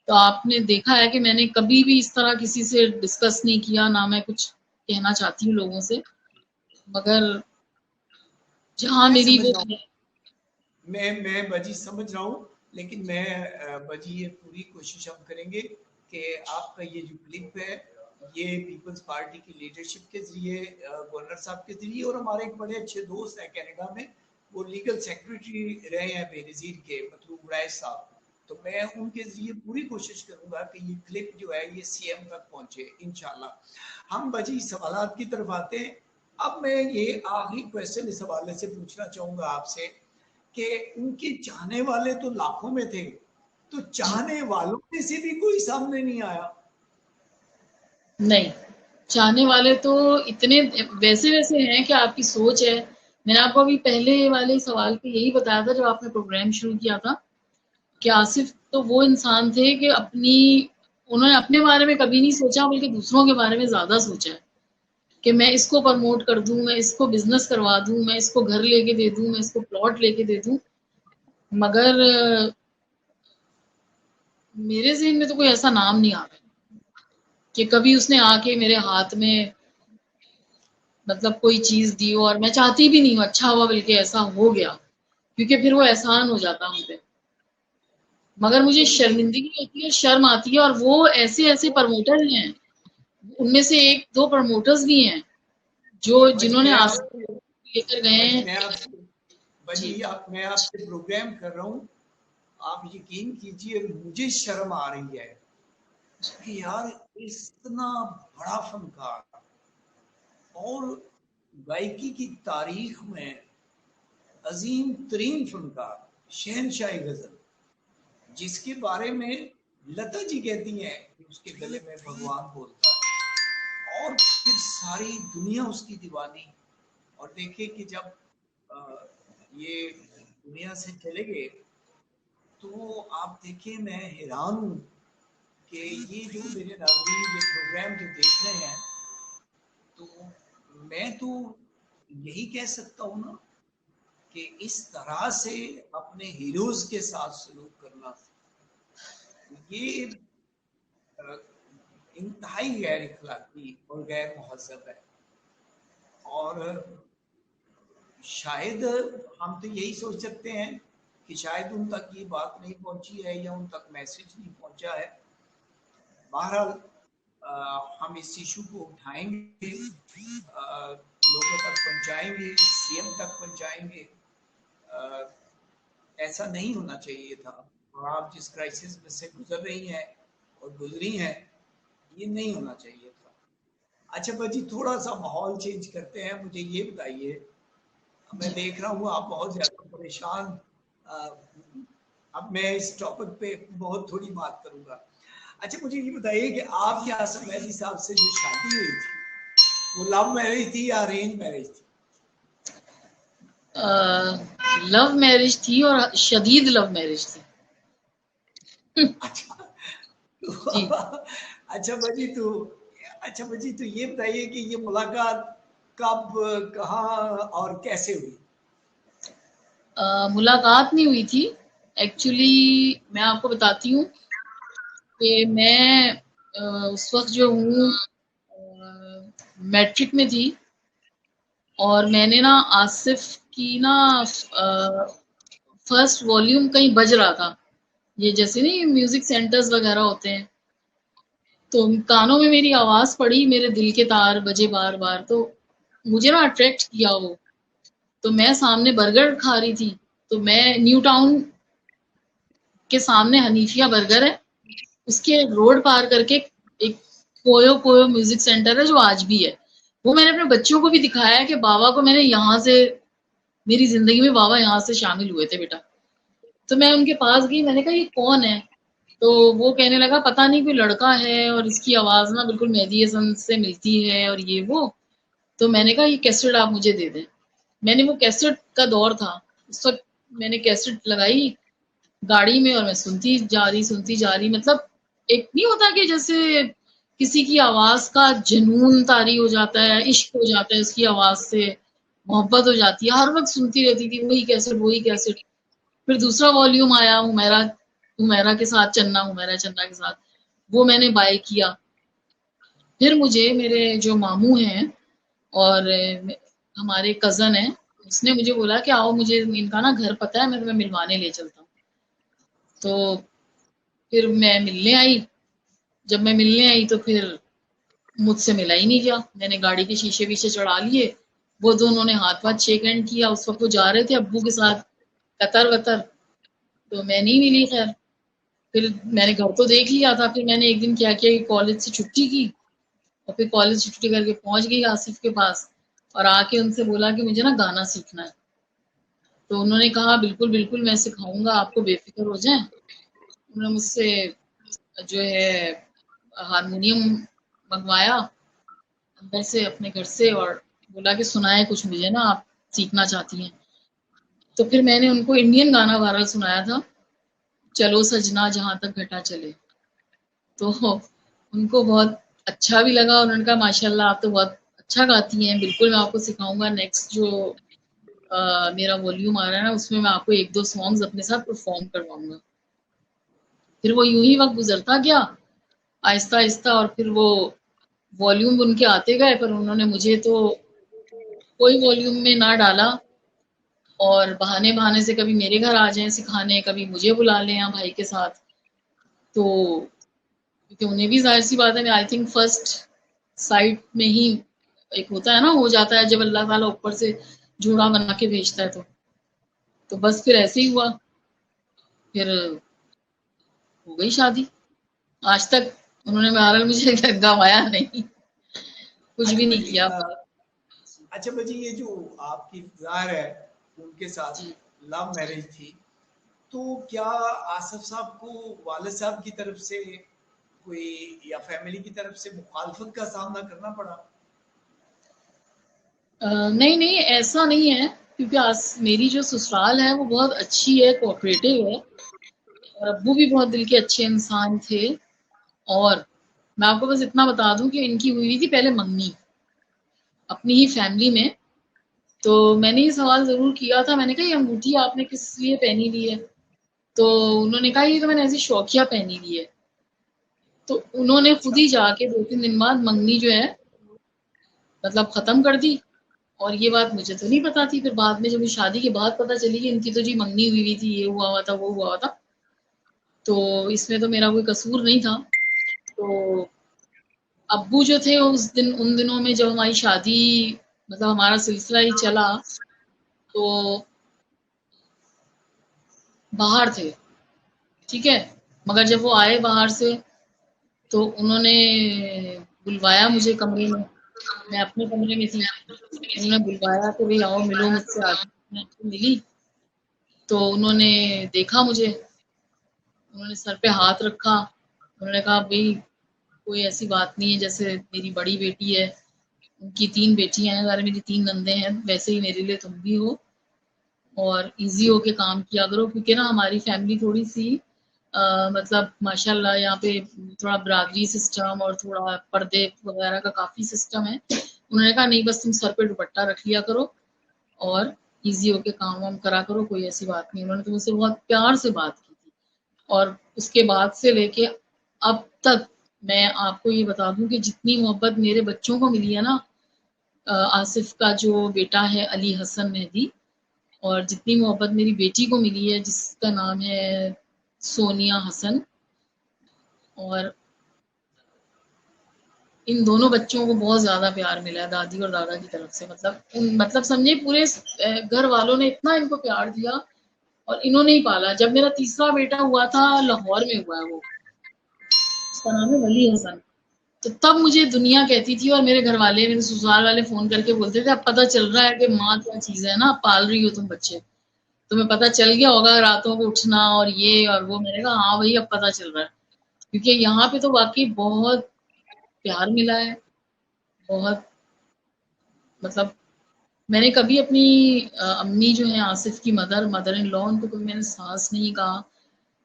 तो आपने देखा है कि मैंने कभी भी इस तरह किसी से डिस्कस नहीं किया, ना मैं कुछ कहना चाहती हूँ लोगों से। मगर जहाँ मैं मेरी समझ वो रहा हूँ, मैं बजी समझ रहा हूँ, लेकिन मैं बजी ये पूरी कोशिश हम करेंगे कि आपका ये जो क्लिप है ये पीपल्स पार्टी की लीडरशिप के जरिए, गवर्नर साहब के जरिए, और हमारे एक बड़े अच्छे दोस्त हैं कनाडा में, वो लीगल सेक्रेटरी रहे हैं बेनजीर के, मतलूब रैस साहब, तो मैं उनके लिए पूरी कोशिश करूंगा कि ये क्लिप जो है ये सीएम तक पहुंचे इंशाल्लाह। हम बजी सवालात की तरफ आते हैं। अब मैं ये आखिरी क्वेश्चन इस हवाले से पूछना चाहूंगा आपसे कि उनके चाहने वाले तो लाखों में थे, तो चाहने वालों में से भी कोई सामने नहीं आया? नहीं, चाहने वाले तो इतने वैसे वैसे हैं कि आपकी सोच है। मैंने आपको अभी पहले वाले सवाल पे यही बताया था जब आपने प्रोग्राम शुरू किया था कि आसिफ तो वो इंसान थे कि उन्होंने अपने बारे में कभी नहीं सोचा, बल्कि दूसरों के बारे में ज्यादा सोचा है कि मैं इसको प्रमोट कर दूं, मैं इसको बिजनेस करवा दूं, मैं इसको घर लेके दे दूं, मैं इसको प्लॉट लेके दे दूं। मगर मेरे ज़हन में तो कोई ऐसा नाम नहीं आ रहा कि कभी उसने आके मेरे हाथ में मतलब कोई चीज दी हो, और मैं चाहती भी नहीं हूँ, अच्छा हुआ बल्कि ऐसा हो गया, क्योंकि फिर वो एहसान हो जाता हम पे। मगर मुझे चलिए, शर्मिंदगी होती है, शर्म आती है। और वो ऐसे ऐसे प्रमोटर हैं, उनमें से एक दो प्रमोटर्स भी हैं जो बजी जिन्होंने मैं आसिफ आपसे लेकर गए बजी हैं। मैं आपसे जी। बजी आप मैं आपसे प्रोग्राम कर रहा हूँ, आप यकीन कीजिए मुझे शर्म आ रही है कि यार इतना बड़ा फनकार और गायकी की तारीख में अजीम तरीन फनकार, शहनशाह गजल, जिसके बारे में लता जी कहती हैं कि उसके गले में भगवान बोलता है, और फिर सारी दुनिया उसकी दीवानी। और देखिए कि जब ये दुनिया से चले गए तो आप देखिए मैं हैरान हूँ कि ये जो मेरे नाज़रीन ये प्रोग्राम जो देख रहे हैं, तो मैं तो यही कह सकता हूँ ना कि इस तरह से अपने हीरोज के साथ सलूक करना ये इंतहाई गैर इखलाकी और गैर मुहज़्ज़ब है। और शायद हम तो यही सोच सकते हैं कि शायद उन तक ये बात नहीं पहुंची है या उन तक मैसेज नहीं पहुंचा है। बहरहाल हम इस इशू को उठाएंगे, लोगों तक पहुंचाएंगे, सीएम तक पहुंचाएंगे। ऐसा नहीं होना चाहिए था, और आप जिस क्राइसिस में से गुजर रही हैं और गुजरी हैं, ये नहीं होना चाहिए था। अच्छा बाजी, थोड़ा सा माहौल चेंज करते हैं। मुझे ये बताइए, मैं देख रहा हूँ आप बहुत ज्यादा परेशान। अब मैं इस टॉपिक पे बहुत थोड़ी बात करूंगा। अच्छा मुझे ये बताइए कि आपके आसम मेहदी साहब से जो शादी हुई थी वो लव मैरिज थी या अरेंज मैरिज थी? लव मैरिज थी, और शदीद लव मैरिज थी। अच्छा जी। अच्छा बाजी तो अच्छा बाजी तो ये बताइए कि ये मुलाकात कब, कहाँ और कैसे हुई? मुलाकात नहीं हुई थी। एक्चुअली मैं आपको बताती हूँ कि मैं उस वक्त जो हूँ मैट्रिक में थी, और मैंने ना आसिफ की ना फर्स्ट वॉल्यूम कहीं बज रहा था, ये जैसे नहीं म्यूजिक सेंटर्स वगैरह होते हैं, तो कानों में मेरी आवाज पड़ी, मेरे दिल के तार बजे बार बार, तो मुझे ना अट्रैक्ट किया वो। तो मैं सामने बर्गर खा रही थी, तो मैं न्यू टाउन के सामने हनीफिया बर्गर है, उसके रोड पार करके एक कोयो कोयो म्यूजिक सेंटर है जो आज भी है। वो मैंने अपने बच्चों को भी दिखाया है कि बाबा को मैंने यहाँ से, मेरी जिंदगी में बाबा यहाँ से शामिल हुए थे बेटा। तो मैं उनके पास गई, मैंने कहा ये कौन है? तो वो कहने लगा पता नहीं, कोई लड़का है और इसकी आवाज ना बिल्कुल मेहदी हसन से मिलती है और ये वो। तो मैंने कहा ये कैसेट आप मुझे दे दें। मैंने, वो कैसेट का दौर था उस वक्त, मैंने कैसेट लगाई गाड़ी में और मैं सुनती जा रही, मतलब एक नहीं होता कि जैसे किसी की आवाज का जुनून तारी हो जाता है, इश्क हो जाता है उसकी आवाज से, मोहब्बत हो जाती है, हर वक्त सुनती रहती थी वही कैसेट वही कैसेट। फिर दूसरा वॉल्यूम आया हुमैरा, हुमैरा के साथ चन्ना, हुमैरा चन्ना के साथ, वो मैंने बाय किया। फिर मुझे मेरे जो मामू हैं और हमारे कजन हैं, उसने मुझे बोला कि आओ, मुझे इनका ना घर पता है, मैं तुम्हें मिलवाने ले चलता हूँ। तो फिर मैं मिलने आई। जब मैं मिलने आई तो फिर मुझसे मिला ही नहीं गया। मैंने गाड़ी के शीशे वीशे चढ़ा लिए, वो दोनों ने हाथ वाथ शेक हैंड किया। उस वक्त वो जा रहे थे अब्बू के साथ कतर वतर, तो मैं नहीं मिली खैर। फिर मैंने घर तो देख लिया था, फिर मैंने एक दिन क्या किया कि कॉलेज से छुट्टी की और फिर कॉलेज से छुट्टी करके पहुंच गई आसिफ के पास और आके उनसे बोला कि मुझे ना गाना सीखना है। तो उन्होंने कहा बिल्कुल बिल्कुल मैं सिखाऊंगा आपको, बेफिक्र हो जाएं। उन्होंने मुझसे जो है हारमोनियम मंगवाया अंदर से अपने घर से और बोला कि सुनाए कुछ मुझे ना, आप सीखना चाहती हैं। तो फिर मैंने उनको इंडियन गाना वायरल सुनाया था, चलो सजना जहां तक घटा चले। तो उनको बहुत अच्छा भी लगा और उन्होंने कहा माशाल्लाह आप तो बहुत अच्छा गाती हैं, बिल्कुल मैं आपको सिखाऊंगा। नेक्स्ट जो मेरा वॉल्यूम आ रहा है ना उसमें मैं आपको एक दो सॉन्ग्स अपने साथ परफॉर्म करवाऊंगा। फिर वो यूं ही वक्त गुजरता गया आहिस्ता आहिस्ता और फिर वो वॉल्यूम उनके आते गए, पर उन्होंने मुझे तो कोई वॉल्यूम में ना डाला और बहाने बहाने से कभी मेरे घर आ जाएं सिखाने, कभी मुझे बुला लें यहाँ भाई के साथ। तो क्योंकि उन्हें भी जाहिर सी बात है, आई थिंक फर्स्ट साइट में ही एक होता है ना, हो जाता है जब अल्लाह ताला ऊपर से जोड़ा बना के भेजता है। तो बस फिर ऐसे ही हुआ, फिर हो गई शादी। आज तक उन्होंने बहरहाल मुझे गंवाया नहीं, कुछ अच्छा भी नहीं भाजी, किया। अच्छा भाजी, ये जो आपकी ज़ाहिर है उनके साथ जी लव मैरिज थी, तो क्या आसिफ साहब को वालिद साहब की तरफ से कोई या फैमिली की तरफ से मुखालफत का सामना करना पड़ा? नहीं नहीं ऐसा नहीं है, क्योंकि मेरी जो ससुराल है वो बहुत अच्छी है, कोऑपरेटिव है और अब्बू भी बहुत दिल के अच्छे इंसान थे। और मैं आपको बस इतना बता दूं कि इनकी हुई थी पहले मंगनी अपनी ही फैमिली में। तो मैंने ये सवाल जरूर किया था, मैंने कहा ये अंगूठी आपने किस लिए पहनी हुई है? तो उन्होंने कहा ये तो मैंने ऐसी शौकिया पहनी हुई है। तो उन्होंने खुद अच्छा। ही जाके 2-3 दिन बाद मंगनी जो है मतलब खत्म कर दी। और ये बात मुझे तो नहीं पता थी, फिर बाद में जब शादी के बाद पता चली कि इनकी तो जी मंगनी हुई थी, ये हुआ हुआ था वो हुआ हुआ था। तो इसमें तो मेरा कोई कसूर नहीं था। तो अब्बू जो थे उस दिन उन दिनों में जब हमारी शादी मतलब हमारा सिलसिला ही चला, तो बाहर थे, ठीक है। मगर जब वो आए बाहर से तो उन्होंने बुलवाया मुझे कमरे में, मैं अपने कमरे में थी। उन्होंने बुलवाया कि भाई आओ मिलो मुझसे, आज मैं आपको मिली। तो उन्होंने देखा मुझे, उन्होंने सर पे हाथ रखा, उन्होंने कहा भाई कोई ऐसी बात नहीं है, जैसे मेरी बड़ी बेटी है, उनकी 3 बेटियां हैं, अगर मेरी 3 नंदे हैं, वैसे ही मेरे लिए तुम भी हो और इजी होके काम किया करो। क्योंकि ना हमारी फैमिली थोड़ी सी मतलब माशाल्लाह यहाँ पे थोड़ा बरादरी सिस्टम और थोड़ा पर्दे वगैरह का काफी सिस्टम है। उन्होंने कहा नहीं बस तुम सर पे दुपट्टा रख लिया करो और इजी होके काम वाम करा करो, कोई ऐसी बात नहीं। उन्होंने तो मुझसे बहुत प्यार से बात की थी। और उसके बाद से लेके अब तक मैं आपको ये बता दूं कि जितनी मोहब्बत मेरे बच्चों को मिली है ना, आसिफ का जो बेटा है अली हसन मेहदी, और जितनी मोहब्बत मेरी बेटी को मिली है जिसका नाम है सोनिया हसन, और इन दोनों बच्चों को बहुत ज्यादा प्यार मिला है दादी और दादा की तरफ से। मतलब समझे पूरे घर वालों ने इतना इनको प्यार दिया और इन्होंने ही पाला। जब मेरा तीसरा बेटा हुआ था, लाहौर में हुआ है वो, उसका नाम है वली हसन। तो तब मुझे दुनिया कहती थी और मेरे घर वाले मेरे ससुराल वाले फोन करके बोलते थे अब पता चल रहा है कि माँ क्या चीज है ना, पाल रही हो तुम बच्चे, तुम्हें पता चल गया होगा रातों को उठना और ये और वो। मैंने कहा हाँ भाई अब पता चल रहा है। क्योंकि यहाँ पे तो वाकई बहुत प्यार मिला है, बहुत मतलब मैंने कभी अपनी अम्मी जो है आसिफ की मदर मदर इन लॉ, उनको कभी मैंने सास नहीं कहा।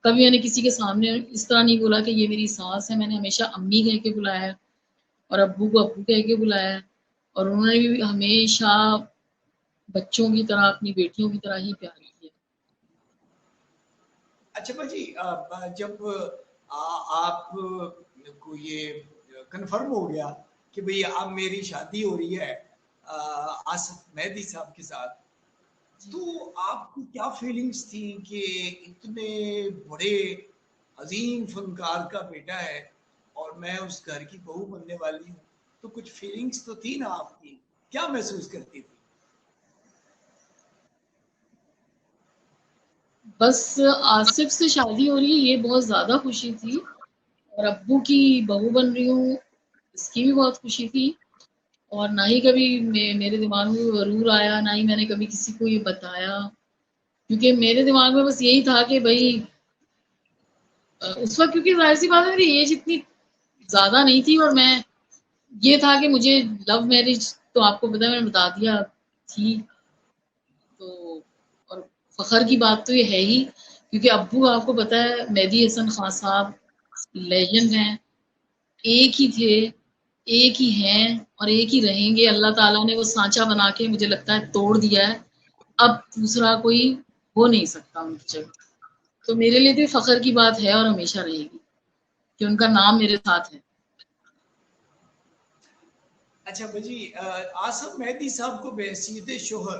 कभी मैंने किसी के सामने इस तरह नहीं बोला कि ये मेरी सास है, मैंने हमेशा अम्मी कह के बुलाया है और अब्बू को अब्बू कह के बुलाया है। और उन्होंने भी हमेशा बच्चों की तरह अपनी बेटियों की तरह ही प्यार किया। अच्छा भाजी, जब आप को ये कंफर्म हो गया कि भाई अब मेरी शादी हो रही है आसिफ मेहदी साहब के साथ, तो आपकी क्या फीलिंग्स थी कि इतने बड़े अजीम फनकार का बेटा है और मैं उस घर की बहू बनने वाली हूँ? तो कुछ फीलिंग्स तो थी ना आपकी, क्या महसूस करती थी? बस आसिफ से शादी हो रही है, ये बहुत ज़्यादा खुशी थी, और अब्बू की बहू बन रही हूँ, इसकी भी बहुत खुशी थी। और ना ही कभी मेरे दिमाग में ज़रूर आया, ना ही मैंने कभी किसी को ये बताया, क्योंकि मेरे दिमाग में बस यही था कि भाई उस वक्त, क्योंकि जाहिर सी बात है मेरी एज इतनी ज़्यादा नहीं थी, और मैं ये था कि मुझे लव मैरिज, तो आपको पता है मैंने बता दिया थी। तो और फखर की बात तो ये है ही, क्योंकि अब्बू आपको पता है मेहदी हसन खान साहब लेजेंड हैं, एक ही थे, एक ही हैं और एक ही रहेंगे। अल्लाह ताला ने वो सांचा बना के मुझे लगता है तोड़ दिया है, अब दूसरा कोई हो नहीं सकता उनकी जगह। तो मेरे लिए भी फखर की बात है और हमेशा रहेगी कि उनका नाम मेरे साथ है। अच्छा बजी, आसिफ मेहदी साहब को बहसीयत शोहर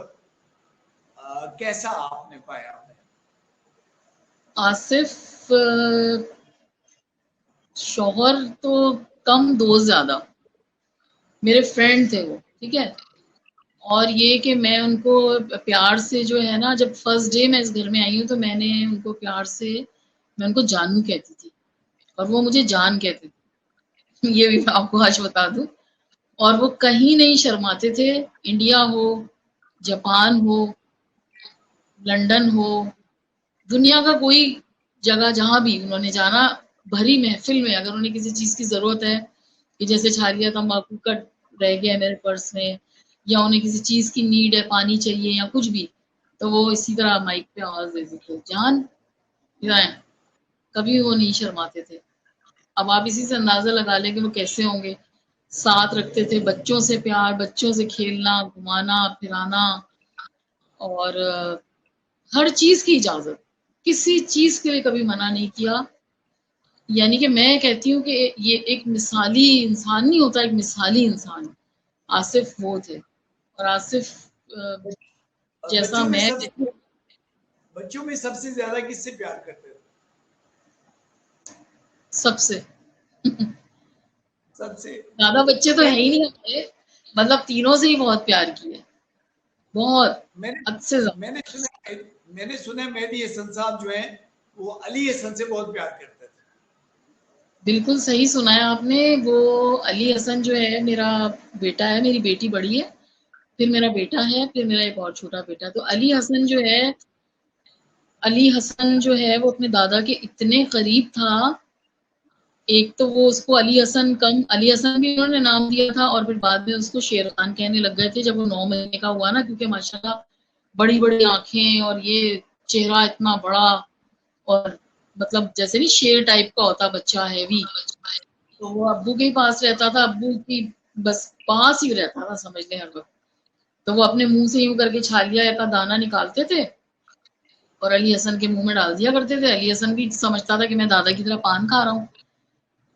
कैसा आपने पाया है? आसिफ शौहर तो कम, दोस्त ज्यादा, मेरे फ्रेंड थे वो, ठीक है। और ये कि मैं उनको प्यार से जो है ना, जब फर्स्ट डे मैं इस घर में आई हूँ तो मैंने उनको प्यार से, मैं उनको जानू कहती थी और वो मुझे जान कहते थे। ये भी मैं आपको आज बता दूं। और वो कहीं नहीं शर्माते थे, इंडिया हो, जापान हो, लंदन हो, दुनिया का कोई जगह जहां भी उन्होंने जाना, भरी महफिल में अगर उन्हें किसी चीज की जरूरत है, कि जैसे छालिया तंबाकू का रह गया है मेरे पर्स में, या उन्हें किसी चीज की नीड है, पानी चाहिए या कुछ भी, तो वो इसी तरह माइक पे आवाज देते थे, जान, जाए। कभी वो नहीं शर्माते थे। अब आप इसी से अंदाजा लगा लें कि वो कैसे होंगे। साथ रखते थे, बच्चों से प्यार, बच्चों से खेलना, घुमाना फिराना, और हर चीज की इजाजत, किसी चीज के लिए कभी मना नहीं किया। यानी कि मैं कहती हूँ कि ये एक मिसाली इंसान नहीं होता, एक मिसाली इंसान आसिफ वो थे। और आसिफ जैसा बच्चों में मैं, सब बच्चों में सबसे ज्यादा किससे प्यार करते थे? सबसे सबसे ज्यादा बच्चे तो है ही कहते, नहीं हमारे, मतलब तीनों से ही बहुत प्यार किए, बहुत, मैंने हद से ज्यादा। मैंने सुना मेहदी हसन साहब जो है वो अली हसन से बहुत प्यार करते थे। बिल्कुल सही सुना है आपने। वो अली हसन जो है मेरा बेटा है, मेरी बेटी बड़ी है, फिर मेरा बेटा है, फिर मेरा एक और छोटा बेटा। तो अली हसन जो है, अली हसन जो है वो अपने दादा के इतने करीब था। एक तो वो उसको अली हसन कम, अली हसन भी उन्होंने नाम दिया था, और फिर बाद में उसको शेर खान कहने लग गए थे जब वो 9 महीने का हुआ ना, क्योंकि माशाल्लाह बड़ी बड़ी आंखें और ये चेहरा इतना बड़ा, और मतलब जैसे नहीं शेर टाइप का होता बच्चा, हैवी। तो वो अब्बू के ही पास रहता था, अब्बू की बस पास ही रहता था समझ लें हर वक्त। तो वो अपने मुंह से यूं करके छालिया का दाना निकालते थे और अली हसन के मुंह में डाल दिया करते थे। अली हसन भी समझता था कि मैं दादा की तरह पान खा रहा हूँ।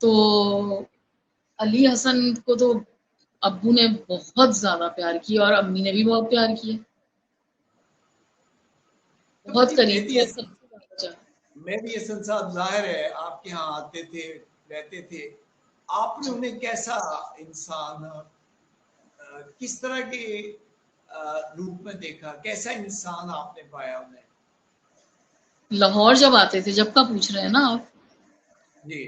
तो अली हसन को तो अब्बू ने बहुत ज्यादा प्यार किया और अम्मी ने भी बहुत प्यार किया, तो बहुत बच्ची करीब थे, सबसे ज्यादा चाह। मेहदी हसन साहब जाहिर है आपके यहाँ आते थे, रहते थे। आपने उन्हें कैसा इंसान, किस तरह के रूप में देखा, कैसा इंसान आपने पाया उन्हें? लाहौर जब आते थे, जब का पूछ रहे हैं ना आप? जी।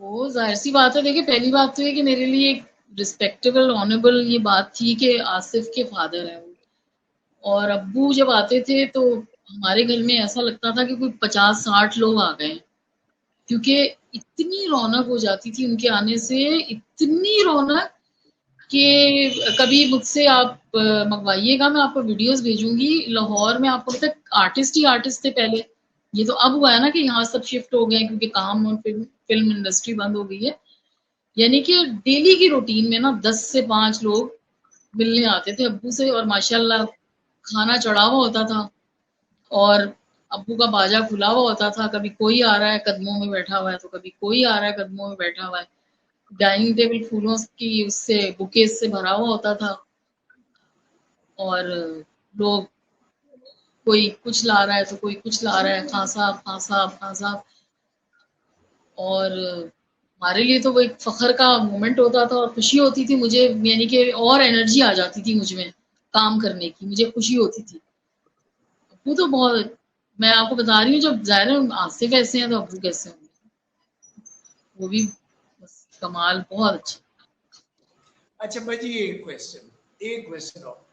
वो जाहिर सी बात है, देखिए पहली बात तो ये कि मेरे लिए एक रिस्पेक्टेबल ऑनरेबल ये बात थी कि आसिफ के फादर हैं वो। और अब्बू जब आते थे तो हमारे घर में ऐसा लगता था कि कोई 50-60 लोग आ गए, क्योंकि इतनी रौनक हो जाती थी उनके आने से, इतनी रौनक कि कभी मुझसे आप मंगवाइएगा, मैं आपको वीडियोस भेजूंगी। लाहौर में आपको पता है आर्टिस्ट ही आर्टिस्ट थे पहले, ये तो अब हुआ है ना कि यहाँ सब शिफ्ट हो गए क्योंकि काम और फिल्म इंडस्ट्री बंद हो गई है। यानी कि डेली की रूटीन में ना 10 से 5 लोग मिलने आते थे अब्बू से, और माशाल्लाह खाना चढ़ा हुआ होता था, और अब्बू का बाजा खुला हुआ होता था। कभी कोई आ रहा है कदमों में बैठा हुआ है, तो कभी कोई आ रहा है कदमों में बैठा हुआ है। डाइनिंग टेबल फूलों की उससे बुकेज से भरा हुआ होता था, और लोग, कोई कुछ ला रहा है तो कोई कुछ ला रहा है, खां साहब खां साहब खां साहब। और हमारे लिए तो वो एक फखर का मोमेंट होता था और खुशी होती थी मुझे, यानी कि और एनर्जी आ जाती थी मुझ में काम करने की, मुझे खुशी होती थी। वो तो बहुत, मैं आपको बता रही हूँ, जब ज़ाहिर है आसिफ ऐसे हैं तो अब्बू कैसे होंगे, वो भी बस कमाल, बहुत अच्छे। अच्छा भाजी, एक क्वेश्चन और।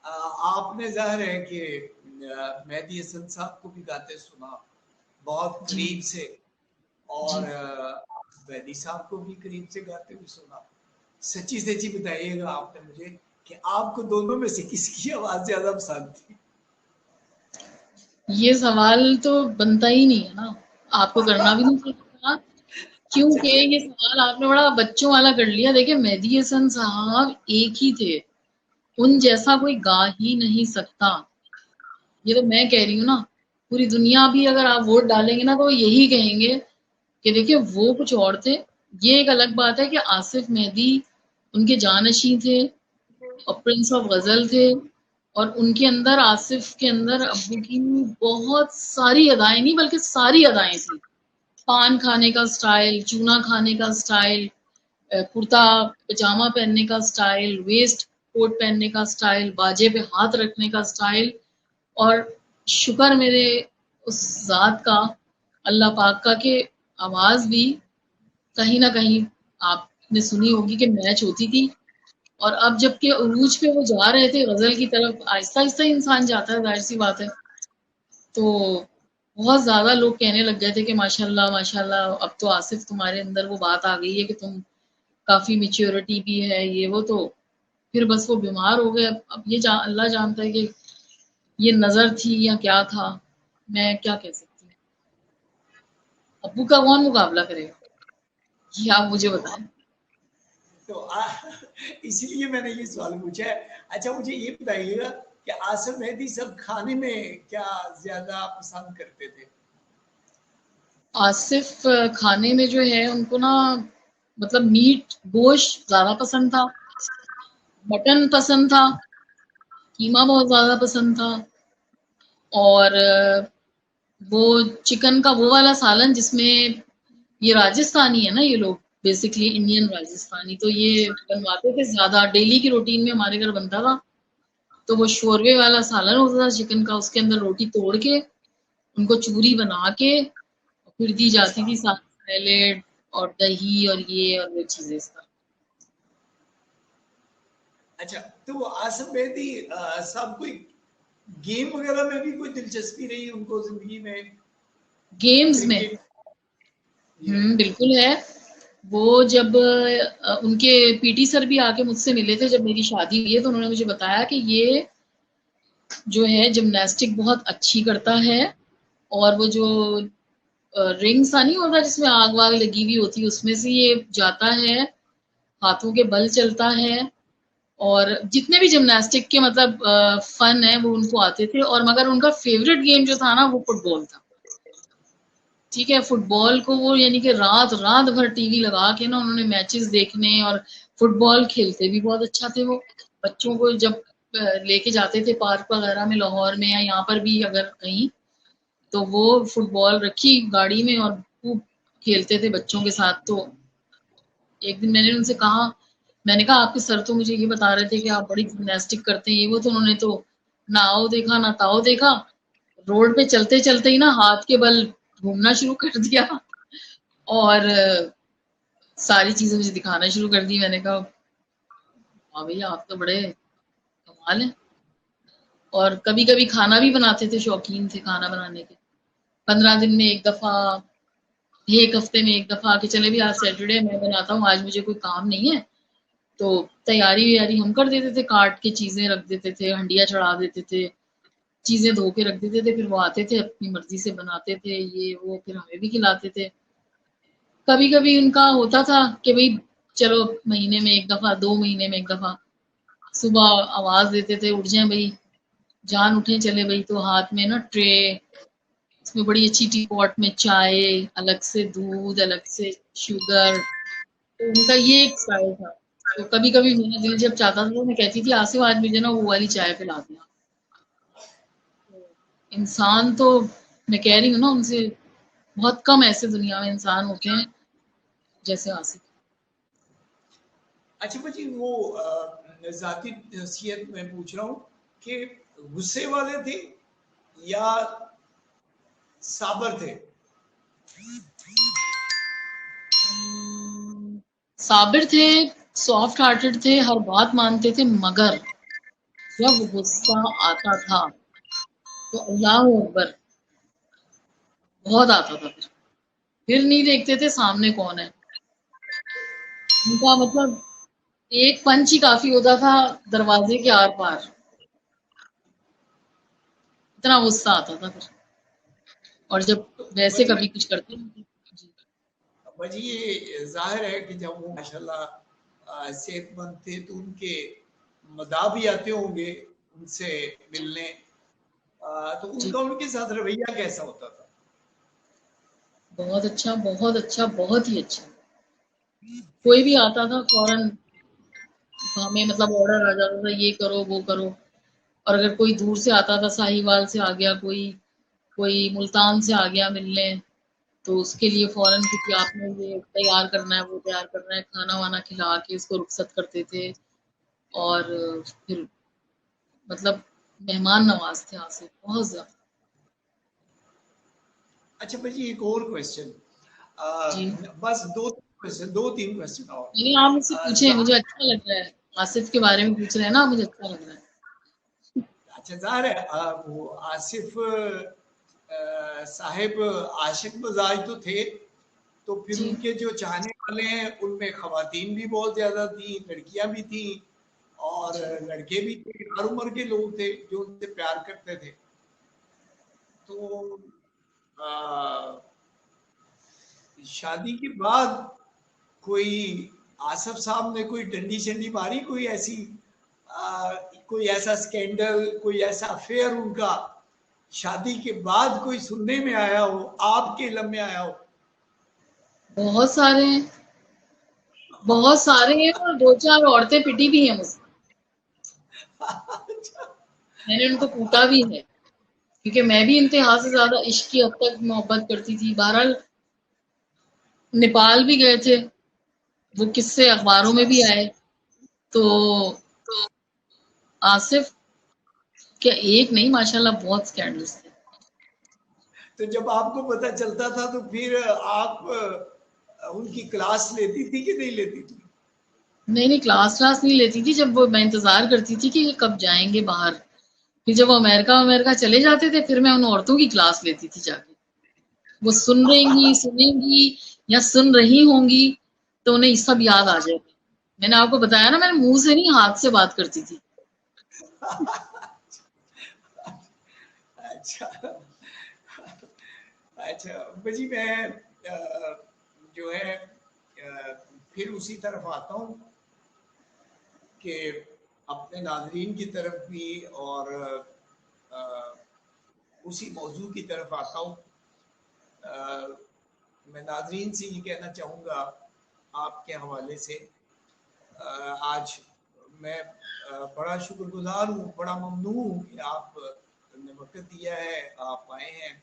आपने जाहिर है कि मेहदी हसन साहब को भी गाते सुना बहुत जी करीब से, और जी। मेहदी साहब को भी करीब से गाते हुए सुना। सच्ची सच्ची बताइएगा आपने मुझे कि आपको दोनों में से किसकी आवाज ज्यादा पसंद थी? ये सवाल तो बनता ही नहीं है ना, आपको करना भी नहीं चाहिए था, अच्छा, क्योंकि ये सवाल आपने बड़ा बच्चों वाला कर लिया। देखिए मेहदी हसन साहब एक ही थे, उन जैसा कोई गा ही नहीं सकता। ये तो मैं कह रही हूँ ना, पूरी दुनिया भी अगर आप वोट डालेंगे ना तो वो यही कहेंगे कि देखिए वो कुछ और थे। ये एक अलग बात है कि आसिफ मेहदी उनके जानशी थे और प्रिंस ऑफ गजल थे, और उनके अंदर, आसिफ के अंदर अब्बू की बहुत सारी अदाएं नहीं बल्कि सारी अदाएं थी। पान खाने का स्टाइल, चूना खाने का स्टाइल, कुर्ता पजामा पहनने का स्टाइल, वेस्ट कोट पहनने का स्टाइल, बाजे पे हाथ रखने का स्टाइल। और शुक्र मेरे उस जात का, अल्लाह पाक का, के आवाज भी कहीं ना कहीं आपने सुनी होगी कि मैच होती थी। और अब जबकि उरूज पे वो जा रहे थे गजल की तरफ, आहिस्ता आहिस्ता इंसान जाता है, जाहिर सी बात है। तो बहुत ज्यादा लोग कहने लग गए थे कि माशाल्लाह माशाल्लाह, अब तो आसिफ तुम्हारे अंदर वो बात आ गई है कि तुम काफी मेच्योरिटी भी है, ये वो। तो फिर बस वो बीमार हो गए। अब ये अल्लाह जानता है कि ये नजर थी या क्या था, मैं क्या कह सकती हूँ। अब्बू का कौन मुकाबला करेगा, ये आप मुझे तो बताएं। तो इसीलिए मैंने ये सवाल पूछा है। अच्छा मुझे ये बताइएगा कि आसिफ मेहदी सब खाने में क्या ज्यादा पसंद करते थे? आसिफ खाने में जो है उनको ना, मतलब मीट गोश्त ज्यादा पसंद था, मटन पसंद था, कीमा बहुत ज्यादा पसंद था। और वो चिकन का वो वाला सालन जिसमें, ये राजस्थानी है ना ये लोग, बेसिकली इंडियन राजस्थानी, तो ये बनवाते थे ज्यादा, डेली की रूटीन में हमारे घर बनता था। तो वो शोरवे वाला सालन होता था चिकन का, उसके अंदर रोटी तोड़ के उनको चूरी बना के फिर दी जाती अच्छा थी, साथ सैलेड और दही और ये और वो चीजें इसका। अच्छा, तो आसिफ मेहदी साहब कोई गेम वगैरह में भी कोई दिलचस्पी रही उनको जिंदगी में? गेम्स में, क्रिकेट? जी। बिल्कुल है। वो जब उनके पीटी सर भी आके मुझसे मिले थे जब मेरी शादी हुई है, तो उन्होंने मुझे बताया कि ये जो है जिमनास्टिक बहुत अच्छी करता है। और वो जो रिंग सा नहीं होता जिसमें आग वाग लगी हुई होती है, उसमें से ये जाता है, हाथों के बल चलता है। और जितने भी जिमनास्टिक के मतलब फन है वो उनको आते थे, और मगर उनका फेवरेट गेम जो था ना वो फुटबॉल था। ठीक है, फुटबॉल को वो यानी कि रात रात भर टीवी लगा के ना उन्होंने मैचेस देखने, और फुटबॉल खेलते भी बहुत अच्छा थे वो। बच्चों को जब लेके जाते थे पार्क वगैरह में लाहौर में या यहाँ पर भी अगर कहीं, तो वो फुटबॉल रखी गाड़ी में और खूब खेलते थे बच्चों के साथ। तो एक दिन मैंने उनसे कहा, मैंने कहा आपके सर तो मुझे ये बता रहे थे कि आप बड़ी जिम्नास्टिक करते हैं ये वो, तो उन्होंने तो ना आओ देखा ना ताओ देखा, रोड पे चलते चलते ही ना हाथ के बल घूमना शुरू कर दिया, और सारी चीजें मुझे दिखाना शुरू कर दी। मैंने कहा हाँ भैया आप तो बड़े कमाल हैं। और कभी कभी खाना भी बनाते थे, शौकीन थे खाना बनाने के। 15 दिन में एक दफा, एक हफ्ते में एक दफा कि चले भी आज सैटरडे मैं बनाता हूँ, आज मुझे कोई काम नहीं है। तो तैयारी वैयारी हम कर देते थे, काट के चीजें रख देते थे, हंडिया चढ़ा देते थे, चीजें धो के रख देते थे, फिर वो आते थे अपनी मर्जी से बनाते थे ये वो, फिर हमें भी खिलाते थे। कभी कभी उनका होता था कि भाई चलो महीने में एक दफा, 2 महीने में एक दफा सुबह आवाज देते थे, उठ जाए भाई, जान उठे चले भाई, तो हाथ में ना ट्रे, उसमें बड़ी अच्छी टी पॉट में चाय, अलग से दूध, अलग से शुगर। तो उनका ये एक स्टाइल था। तो कभी कभी मेरा दिल जब चाहता था तो मैं कहती थी आसिफ आज मुझे ना वो वाली चाय पिला देना। इंसान तो, मैं कह रही हूँ ना, उनसे बहुत कम ऐसे दुनिया में इंसान होते हैं जैसे आसिफ। अच्छा भाजी, वो जाती नसीहत मैं पूछ रहा हूँ कि गुस्से वाले थे या साबर थे? साबिर थे, सॉफ्ट हार्टेड थे, हर बात मानते थे, मगर जब गुस्सा आता था तो अल्लाह अकबर बहुत आता था। फिर नहीं देखते थे सामने कौन है। उनका मतलब एक पंच ही काफी होता था दरवाजे के आर पार, इतना गुस्सा आता था फिर। और जब वैसे बजी कभी कुछ करते जी। बजी ये जाहिर है कि जब वो माशाल्लाह सेहतमंद थे तो उनके मदा भी आते होंगे उनसे मिलने, तो जी उनका उनके साथ रवैया कैसा होता था? बहुत अच्छा, बहुत अच्छा, बहुत ही अच्छा। कोई भी आता था फौरन हमें मतलब ऑर्डर आ जाता था, ये करो वो करो। और अगर कोई दूर से आता था, साहिवाल से आ गया कोई, कोई मुल्तान से आ गया मिलने, तो उसके लिए फौरन क्योंकि आपने ये तैयार करना है वो तैयार करना है, खाना वाना खिला के उसको रुखसत करते थे। और फिर मतलब मेहमान नवाज थे आसिफ बहुत ज्यादा। अच्छा बजी एक और क्वेश्चन, जी बस दो तीन क्वेश्चन और। नहीं, आप मुझसे पूछे, मुझे जाहिर अच्छा लग रहा है। आसिफ के बारे में पूछ रहे हैं ना, मुझे अच्छा लग रहा है। अच्छा जाहिर है वो आसिफ साहिब आशिक मजाज तो थे, तो फिर जी उनके जो चाहने वाले हैं उनमें खवातीन भी बहुत ज्यादा थी, लड़कियां भी थी और जी लड़के भी थे, हर उम्र के लोग थे जो उनसे प्यार करते थे। तो आ, शादी के बाद कोई आसफ साहब ने कोई डंडी शंडी मारी, कोई ऐसी कोई ऐसा स्कैंडल, कोई ऐसा अफेयर उनका शादी के बाद कोई सुनने में आया हो, आपके इल्म में आया हो? बहुत सारे हैं, बहुत सारे हैं, और दो चार औरतें पिटी भी हैं मुझसे। मैंने उनको कूटा भी है, क्योंकि मैं भी इंतहा से ज्यादा इश्क की हद तक मोहब्बत करती थी। बहरहाल नेपाल भी गए थे, वो किस्से अखबारों में अच्छा, भी आए। तो आसिफ क्या एक नहीं, माशाल्लाह बहुत स्कैंडल्स थे। तो जब आपको पता चलता था तो फिर आप उनकी क्लास लेती थी कि नहीं लेती थी? नहीं नहीं, क्लास क्लास नहीं लेती थी। जब वो मैं इंतजार करती थी कि ये कब जाएंगे बाहर। फिर जब वो अमेरिका अमेरिका चले जाते थे, फिर मैं उन औरतों की क्लास लेती थी जाके। वो सुन रहेंगी, सुनेंगी या सुन रही होंगी, तो उन्हें सब याद आ जाएगा। मैंने आपको बताया ना, मैंने मुंह से नहीं हाथ से बात करती थी। अच्छा अच्छा बजी मैं जो है फिर उसी तरफ आता हूँ कि अपने नाजरीन की तरफ भी, और अ, उसी मौजू की तरफ आता हूँ। मैं नाजरीन से ये कहना चाहूँगा आपके हवाले से, आज मैं बड़ा शुक्रगुजार हूँ, बड़ा ममनू हूँ कि आपने वक्त दिया है, आप आए हैं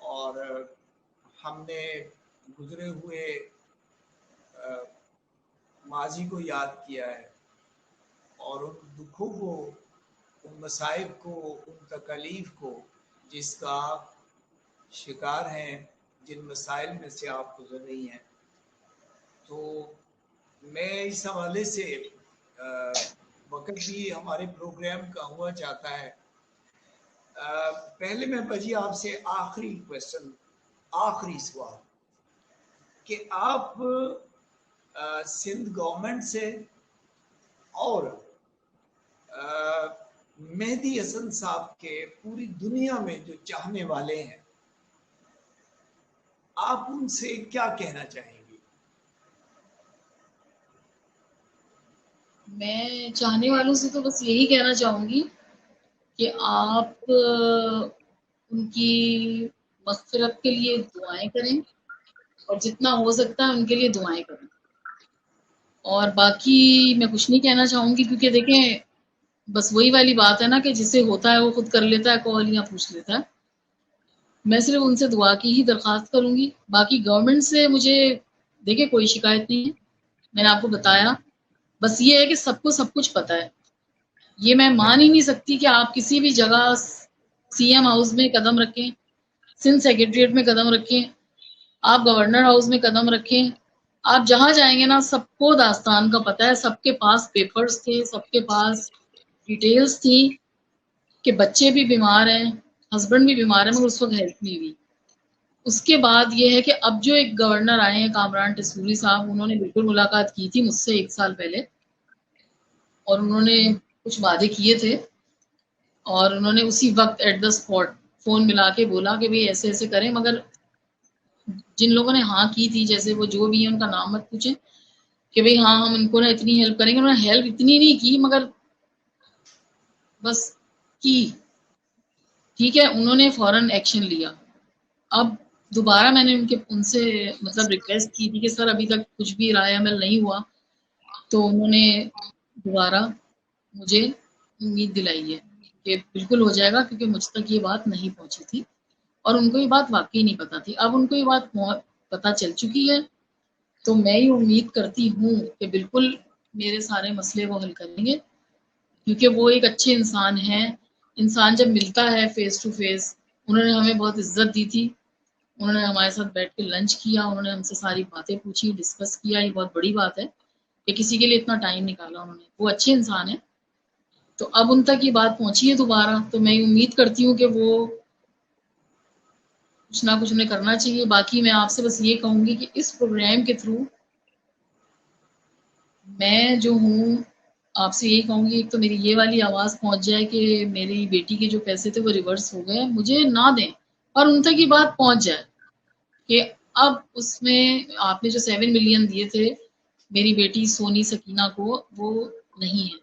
और हमने गुजरे हुए माजी को याद किया है और उन दुखों को, उन मसाइब को, उन तकलीफ को जिसका शिकार हैं, जिन मसाइल में से आप गुजर रही हैं। तो मैं इस हवाले से वक्त भी हमारे प्रोग्राम का हुआ चाहता है। पहले मैं बजी आपसे आखिरी क्वेश्चन, आखिरी सवाल कि आप सिंध गवर्नमेंट से और मेहदी हसन साहब के पूरी दुनिया में जो चाहने वाले हैं, आप उनसे क्या कहना चाहेंगे? मैं चाहने वालों से तो बस यही कहना चाहूंगी कि आप उनकी मग़फ़िरत के लिए दुआएं करें, और जितना हो सकता है उनके लिए दुआएं करें। और बाकी मैं कुछ नहीं कहना चाहूंगी, क्योंकि देखें, बस वही वाली बात है ना कि जिसे होता है वो खुद कर लेता है कॉल या पूछ लेता है। मैं सिर्फ उनसे दुआ की ही दरख्वास्त करूंगी। बाकी गवर्नमेंट से मुझे देखिए कोई शिकायत नहीं है, मैंने आपको बताया। बस ये है कि सबको सब कुछ पता है। ये मैं मान ही नहीं सकती कि आप किसी भी जगह सीएम हाउस में कदम रखें, सिंध सेक्रेटरीट में कदम रखें, आप गवर्नर हाउस में कदम रखें, आप जहां जाएंगे ना सबको दास्तान का पता है, सबके पास पेपर्स थे, सबके पास डिटेल्स थी कि बच्चे भी बीमार हैं, हस्बैंड भी बीमार है, मगर उस वक्त हेल्प नहीं हुई। उसके बाद ये है कि अब जो एक गवर्नर आए हैं कामरान टेसूरी साहब, उन्होंने बिल्कुल मुलाकात की थी मुझसे 1 साल पहले और उन्होंने कुछ वादे किए थे और उन्होंने उसी वक्त एट द स्पॉट फोन मिला के बोला कि भाई ऐसे ऐसे करें, मगर जिन लोगों ने हाँ की थी, जैसे वो जो भी है उनका नाम मत पूछें, कि भाई हाँ हम इनको ना इतनी हेल्प करेंगे, उन्होंने हेल्प इतनी नहीं की मगर बस की, ठीक है, उन्होंने फौरन एक्शन लिया। अब दोबारा मैंने उनसे मतलब रिक्वेस्ट की थी कि सर अभी तक कुछ भी राय अमल नहीं हुआ, तो उन्होंने दोबारा मुझे उम्मीद दिलाई है कि बिल्कुल हो जाएगा, क्योंकि मुझ तक ये बात नहीं पहुंची थी और उनको ये बात वाकई नहीं पता थी। अब उनको ये बात पता चल चुकी है, तो मैं ये उम्मीद करती हूँ कि बिल्कुल मेरे सारे मसले वो हल करेंगे, क्योंकि वो एक अच्छे इंसान हैं। इंसान जब मिलता है फेस टू फेस, उन्होंने हमें बहुत इज्जत दी थी, उन्होंने हमारे साथ बैठ के लंच किया, उन्होंने हमसे सारी बातें पूछी, डिस्कस किया, ये बहुत बड़ी बात है कि किसी के लिए इतना टाइम निकाला उन्होंने, वो अच्छे इंसान है। तो अब उन तक ये बात पहुंची है दोबारा, तो मैं उम्मीद करती हूँ कि वो कुछ ना कुछ उन्हें करना चाहिए। बाकी मैं आपसे बस ये कहूंगी कि इस प्रोग्राम के थ्रू मैं जो हूँ आपसे यही कहूंगी, एक तो मेरी ये वाली आवाज पहुंच जाए कि मेरी बेटी के जो पैसे थे वो रिवर्स हो गए, मुझे ना दें, और उन तक ये बात पहुंच जाए कि अब उसमें आपने जो 7 मिलियन दिए थे मेरी बेटी सोनी सकीना को, वो नहीं है,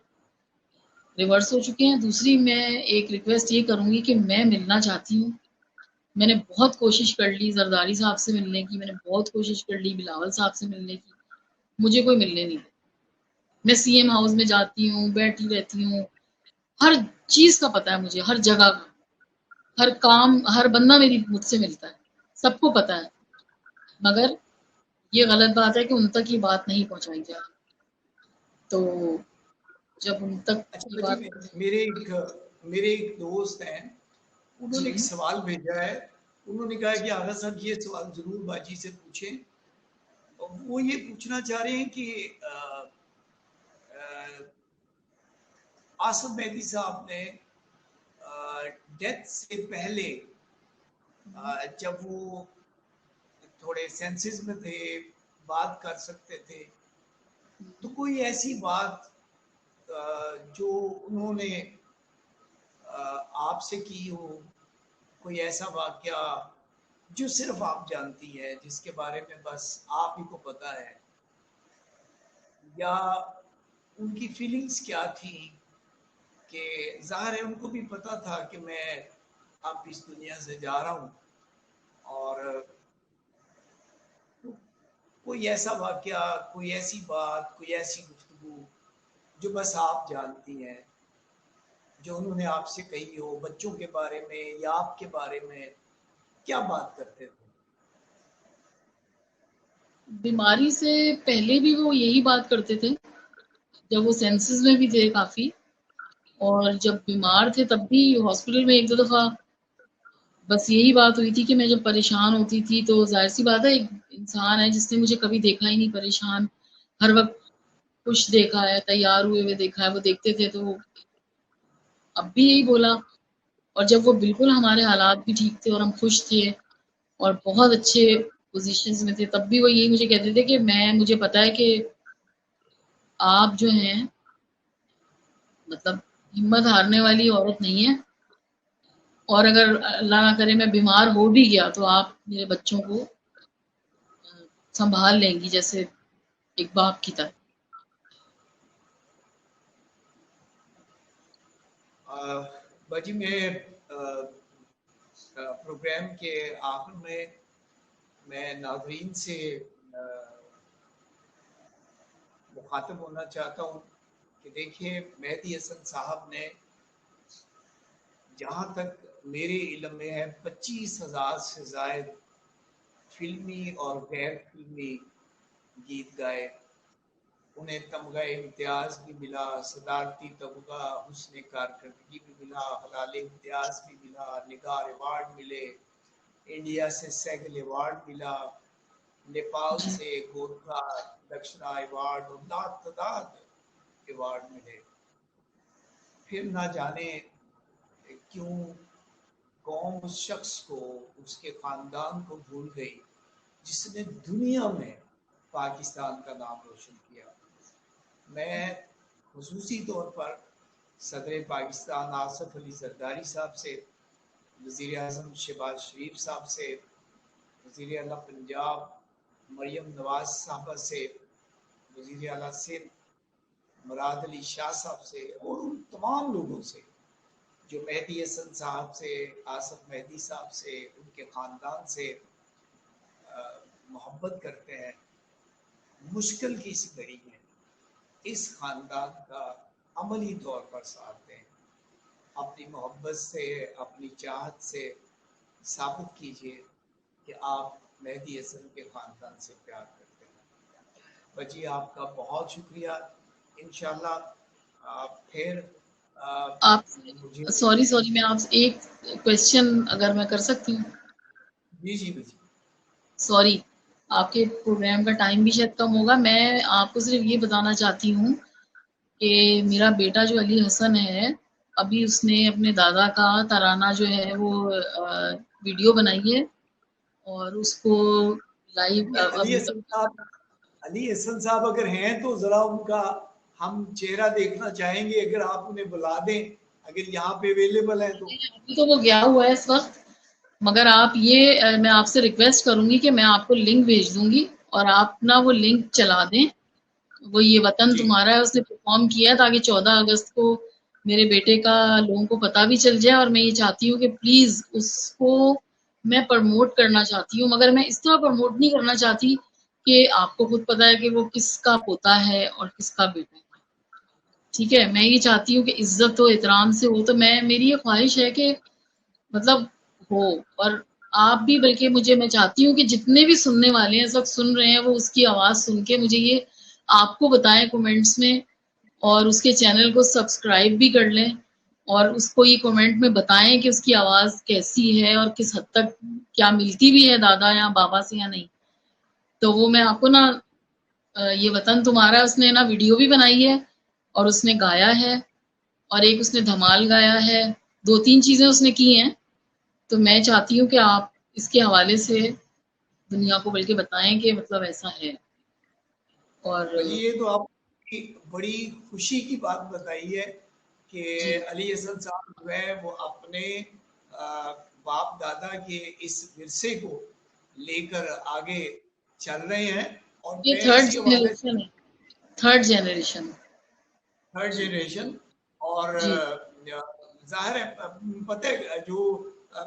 रिवर्स हो चुके हैं। दूसरी मैं एक रिक्वेस्ट ये करूंगी कि मैं मिलना चाहती हूँ, मैंने बहुत कोशिश कर ली जरदारी साहब से मिलने की, मैंने बहुत कोशिश कर ली बिलावल साहब से मिलने की, मुझे कोई मिलने नहीं दे। मैं सीएम हाउस में जाती हूँ, बैठी रहती हूँ, हर चीज का पता है मुझे, हर जगह का, हर काम, हर बंदा मेरी मुझसे मिलता है, सबको पता है, मगर ये गलत बात है कि उन तक ये बात नहीं पहुंचाई जा रही। तो जब उन तक ये अच्छा जी, बात मेरे एक दोस्त हैं, उन्होंने जी एक सवाल भेजा है। उन्होंने कहा कि आगा साहब ये सवाल जरूर बाजी से पूछें। और वो ये पूछना चाह रहे हैं कि आसिफ मेहदी साहब ने डेथ से पहले, जब वो थोड़े सेंसेस में थे, बात कर सकते थे, तो कोई ऐसी बात जो उन्होंने आपसे की हो, कोई ऐसा वाकया जो सिर्फ आप जानती है, जिसके बारे में बस आप ही को पता है, या उनकी फीलिंग्स क्या थी, कि जाहिर है उनको भी पता था कि मैं अब इस दुनिया से जा रहा हूँ, और कोई ऐसा वाकया, कोई ऐसी बात, कोई ऐसी गुफ्तगू जो बस आप जानती हैं, जो उन्होंने आपसे कही हो, बच्चों के बारे में या आपके बारे में, क्या बात करते थे? बीमारी से पहले भी वो यही बात करते थे, जब वो सेंसेस में भी थे काफी, और जब बीमार थे तब भी हॉस्पिटल में 1-2 दफा बस यही बात हुई थी कि मैं जब परेशान होती थी, तो जाहिर सी बात है, एक इंसान है जिसने मुझे कभी देखा ही नहीं परेशान, हर वक्त खुश देखा है, तैयार हुए हुए देखा है, वो देखते थे, तो अब भी यही बोला। और जब वो बिल्कुल हमारे हालात भी ठीक थे और हम खुश थे और बहुत अच्छे पोजीशंस में थे, तब भी वो यही मुझे कहते थे कि मुझे पता है कि आप जो हैं, मतलब हिम्मत हारने वाली औरत नहीं है, और अगर अल्लाह ना करे मैं बीमार हो भी गया तो आप मेरे बच्चों को संभाल लेंगी जैसे एक बाप की तरह। बाजी, मैं प्रोग्राम के आखिर में मैं नाजरीन से मुखातब होना चाहता हूँ कि देखिए, मेहदी हसन साहब ने, जहाँ तक मेरे इल्म में है, 25,000 से जायद फिल्मी और गैर फिल्मी गीत गाए। उन्हें तमगा इम्तियाज भी मिला, सदारती तमगा, हुस्न कारकर्दगी भी मिला, हलाल इम्तियाज भी मिला, निगार अवार्ड मिले, इंडिया से सैगल अवार्ड मिला, नेपाल जी से गोरखा दक्षिणा अवार्ड और लातादाद अवार्ड मिले। फिर ना जाने क्यों कौम उस शख्स को, उसके खानदान को भूल गई जिसने दुनिया में पाकिस्तान का नाम रोशन किया। मैं खुसूसी तौर पर सदर पाकिस्तान आसफ अली जरदारी साहब से, वज़ीर आज़म शहबाज शरीफ साहब से, वज़ीर आला पंजाब मरियम नवाज साहबा से, वज़ीर आला सिंध मुराद अली शाह साहब से और उन तमाम लोगों से जो मेहदी हसन साहब से, आसफ मेहदी साहब से, उनके ख़ानदान से मोहब्बत करते हैं। मुश्किल की इस घड़ी में इस ख़ानदान का अमली तौर पर साथ दें। अपनी मोहब्बत से, अपनी चाहत से साबित कीजिए कि आप मेहदी हसन के ख़ानदान से प्यार करते हैं। बची आपका बहुत शुक्रिया। इंशाल्लाह फिर आप, मुझे सॉरी सॉरी, मैं आपसे एक क्वेश्चन अगर मैं कर सकती हूँ? जी जी जी सॉरी, आपके प्रोग्राम का टाइम भी शायद कम होगा। मैं आपको सिर्फ ये बताना चाहती हूँ कि मेरा बेटा जो अली हसन है, अभी उसने अपने दादा का तराना जो है वो वीडियो बनाई है और उसको लाइव अली हसन साहब, अली हसन साहब अगर हैं तो जरा उनका हम चेहरा देखना चाहेंगे, अगर आप उन्हें बुला दें, अगर यहाँ पे अवेलेबल हैं तो। अभी तो वो गया हुआ है इस वक्त, मगर आप ये मैं आपसे रिक्वेस्ट करूंगी कि मैं आपको लिंक भेज दूंगी और आप ना वो लिंक चला दें। वो ये वतन जी तुम्हारा है उसने परफॉर्म किया ताकि 14 अगस्त को मेरे बेटे का लोगों को पता भी चल जाए। और मैं ये चाहती हूँ कि प्लीज उसको मैं प्रमोट करना चाहती हूँ, मगर मैं इस तरह प्रमोट नहीं करना चाहती कि आपको खुद पता है कि वो किसका पोता है और किसका बेटा है। ठीक है, मैं ये चाहती हूँ कि इज्जत हो, एहतराम से हो। तो मेरी ये ख्वाहिश है कि मतलब हो। और आप भी, बल्कि मैं चाहती हूँ कि जितने भी सुनने वाले हैं, सब सुन रहे हैं, वो उसकी आवाज सुन के मुझे ये आपको बताएं कमेंट्स में, और उसके चैनल को सब्सक्राइब भी कर लें और उसको ये कमेंट में बताएं कि उसकी आवाज कैसी है और किस हद तक क्या मिलती भी है दादा या बाबा से या नहीं। तो वो मैं आपको ना ये वतन तुम्हारा, उसने ना वीडियो भी बनाई है और उसने गाया है और एक उसने धमाल गाया है। 2-3 चीजें उसने की हैं। तो मैं चाहती हूँ कि आप इसके हवाले से दुनिया को बल्कि बताएं कि मतलब ऐसा है। और भाई, ये तो आपकी बड़ी खुशी की बात बताई है कि जी अली हसन साहब जो है वो अपने बाप दादा के इस विरसे को लेकर आगे चल रहे हैं। और ये मैं थर्ड इसी हवाले से, जनरेशन है, थर्ड जनरेशन। थर्ड जनरेशन, और जी जाहिर है पता है जो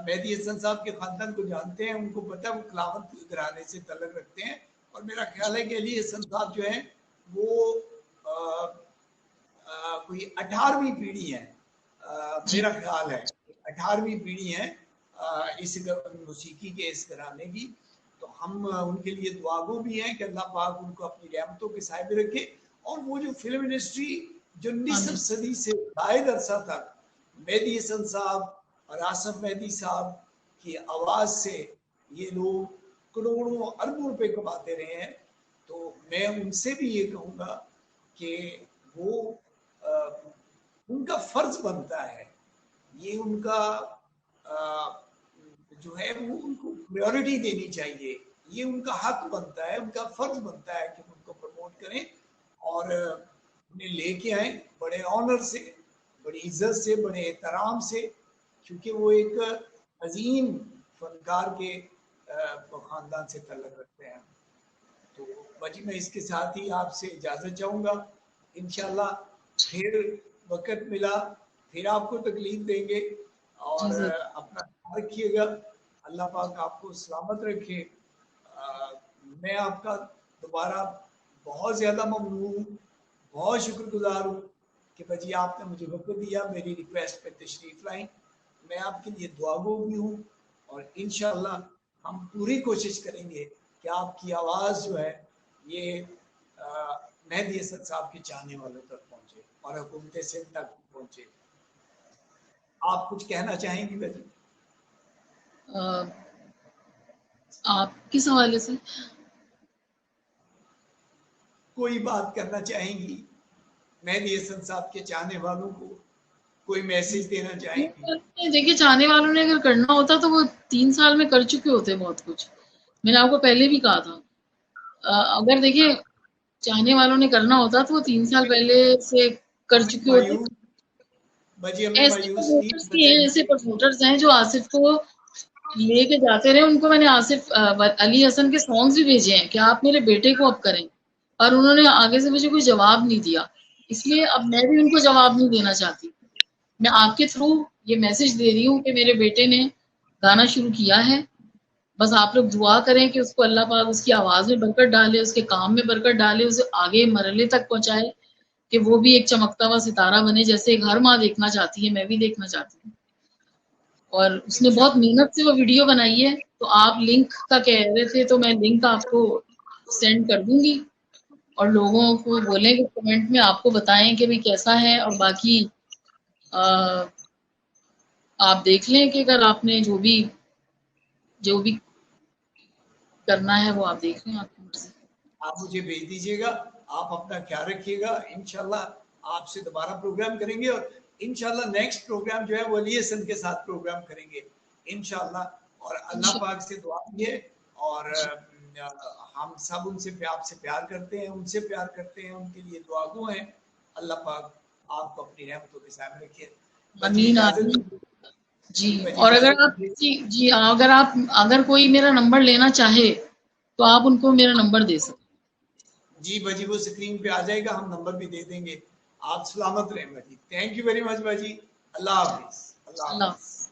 मेहदी हसन साहब के खानदान को जानते हैं उनको पता है वो खिलाफत घराने से तल्लुक रखते हैं। और मेरा ख्याल है कि अली हसन साहब जो है वो कोई 18वीं पीढ़ी है, जी मेरा ख्याल है 18वीं पीढ़ी है इस मौसीकी के इस घराने की। तो हम उनके लिए दुआगो भी हैं कि अल्लाह पाक उनको अपनी रहमतों के साए में रखे। और वो जो फिल्म इंडस्ट्री जो 19वीं आमीन सदी से जायद अरसा तक मेहदी हसन साहब और आसफ मेहदी साहब की आवाज़ से ये लोग करोड़ों अरबों रुपए कमाते रहे हैं। तो मैं उनसे भी ये कहूँगा कि वो उनका फर्ज बनता है, ये उनका जो है वो उनको प्रायोरिटी देनी चाहिए। ये उनका हक बनता है, उनका फर्ज बनता है कि उनको प्रमोट करें और उन्हें लेके आए बड़े ऑनर से, बड़ी इज्जत से, बड़े एहतराम से, क्योंकि वो एक अजीम फनकार के खानदान से तल्लुक रखते हैं। तो बाजी मैं इसके साथ ही आपसे इजाज़त चाहूँगा। इंशाल्लाह फिर वक़्त मिला फिर आपको तकलीफ देंगे। जी और जरूर। अपना ख्याल रखिएगा, अल्लाह पाक आपको सलामत रखे। मैं आपका दोबारा बहुत ज़्यादा ममनून हूँ, बहुत शुक्रगुजार हूँ कि भाजी आपने मुझे वक्त दिया, मेरी रिक्वेस्ट पे तशरीफ़ लाई। मैं आपके लिए दुआगो भी हूँ और इंशाल्लाह हम पूरी कोशिश करेंगे कि आपकी आवाज़ जो है ये मेहदी हसन साहब के चाहने वालों तक पहुंचे और हुकूमत सिंध तक पहुंचे। आप कुछ कहना चाहेंगी बेटी? आप किस हवाले से? कोई बात करना चाहेंगी मेहदी हसन साहब के चाहने वालों को, कोई मैसेज देना चाहेंगी? देखिए, चाहने वालों ने अगर करना होता तो वो 3 साल में कर चुके होते बहुत कुछ। मैंने आपको पहले भी कहा था, अगर देखिए चाहने वालों ने करना होता तो वो 3 साल पहले से कर चुके होते। ऐसे प्रमोटर्स भी हैं, ऐसे प्रमोटर्स हैं जो आसिफ को लेके जाते रहे। उनको मैंने आसिफ अली हसन के सॉन्ग्स भी भेजे हैं कि आप मेरे बेटे को अब करें, और उन्होंने आगे से मुझे कोई जवाब नहीं दिया। इसलिए अब मैं भी उनको जवाब नहीं देना चाहती। मैं आपके थ्रू ये मैसेज दे रही हूँ कि मेरे बेटे ने गाना शुरू किया है, बस आप लोग दुआ करें कि उसको अल्लाह पाक उसकी आवाज़ में बरकत डाले, उसके काम में बरकत डाले, उसे आगे मरहले तक पहुंचाए कि वो भी एक चमकता हुआ सितारा बने, जैसे एक हर माँ देखना चाहती है, मैं भी देखना चाहती हूँ। और उसने बहुत मेहनत से वो वीडियो बनाई है। तो आप लिंक का कह रहे थे तो मैं लिंक आपको सेंड कर दूंगी, और लोगों को बोलें कि कमेंट में आपको बताएं कि भाई कैसा है। और बाकी आप देख लें कि अगर आपने जो भी करना है वो आप देख लें, आपकी मर्जी। आप मुझे भेज दीजिएगा। आप अपना ख्याल रखिएगा। इंशाल्लाह आपसे दोबारा प्रोग्राम करेंगे, और इंशाल्लाह नेक्स्ट प्रोग्राम जो है वो अली हसन के साथ प्रोग्राम करेंगे इंशाल्लाह। और अल्लाह पाक से दुआ कीजिए, और हम सब उनसे आपसे प्यार करते हैं, उनसे प्यार करते हैं, उनके लिए दुआगो हैं। अल्लाह पाक आपको अपनी रहमतों के साथ रखिए। आमीन आमीन जी। और अगर आप जी अगर कोई मेरा नंबर लेना चाहे तो आप उनको मेरा नंबर दे सकते। जी बाजी, वो स्क्रीन पे आ जाएगा, हम नंबर भी दे देंगे। आप सलामत रहें बाजी। थैंक यू वेरी मच बाजी। अल्लाह हाफिज। अल्लाह हाफिज।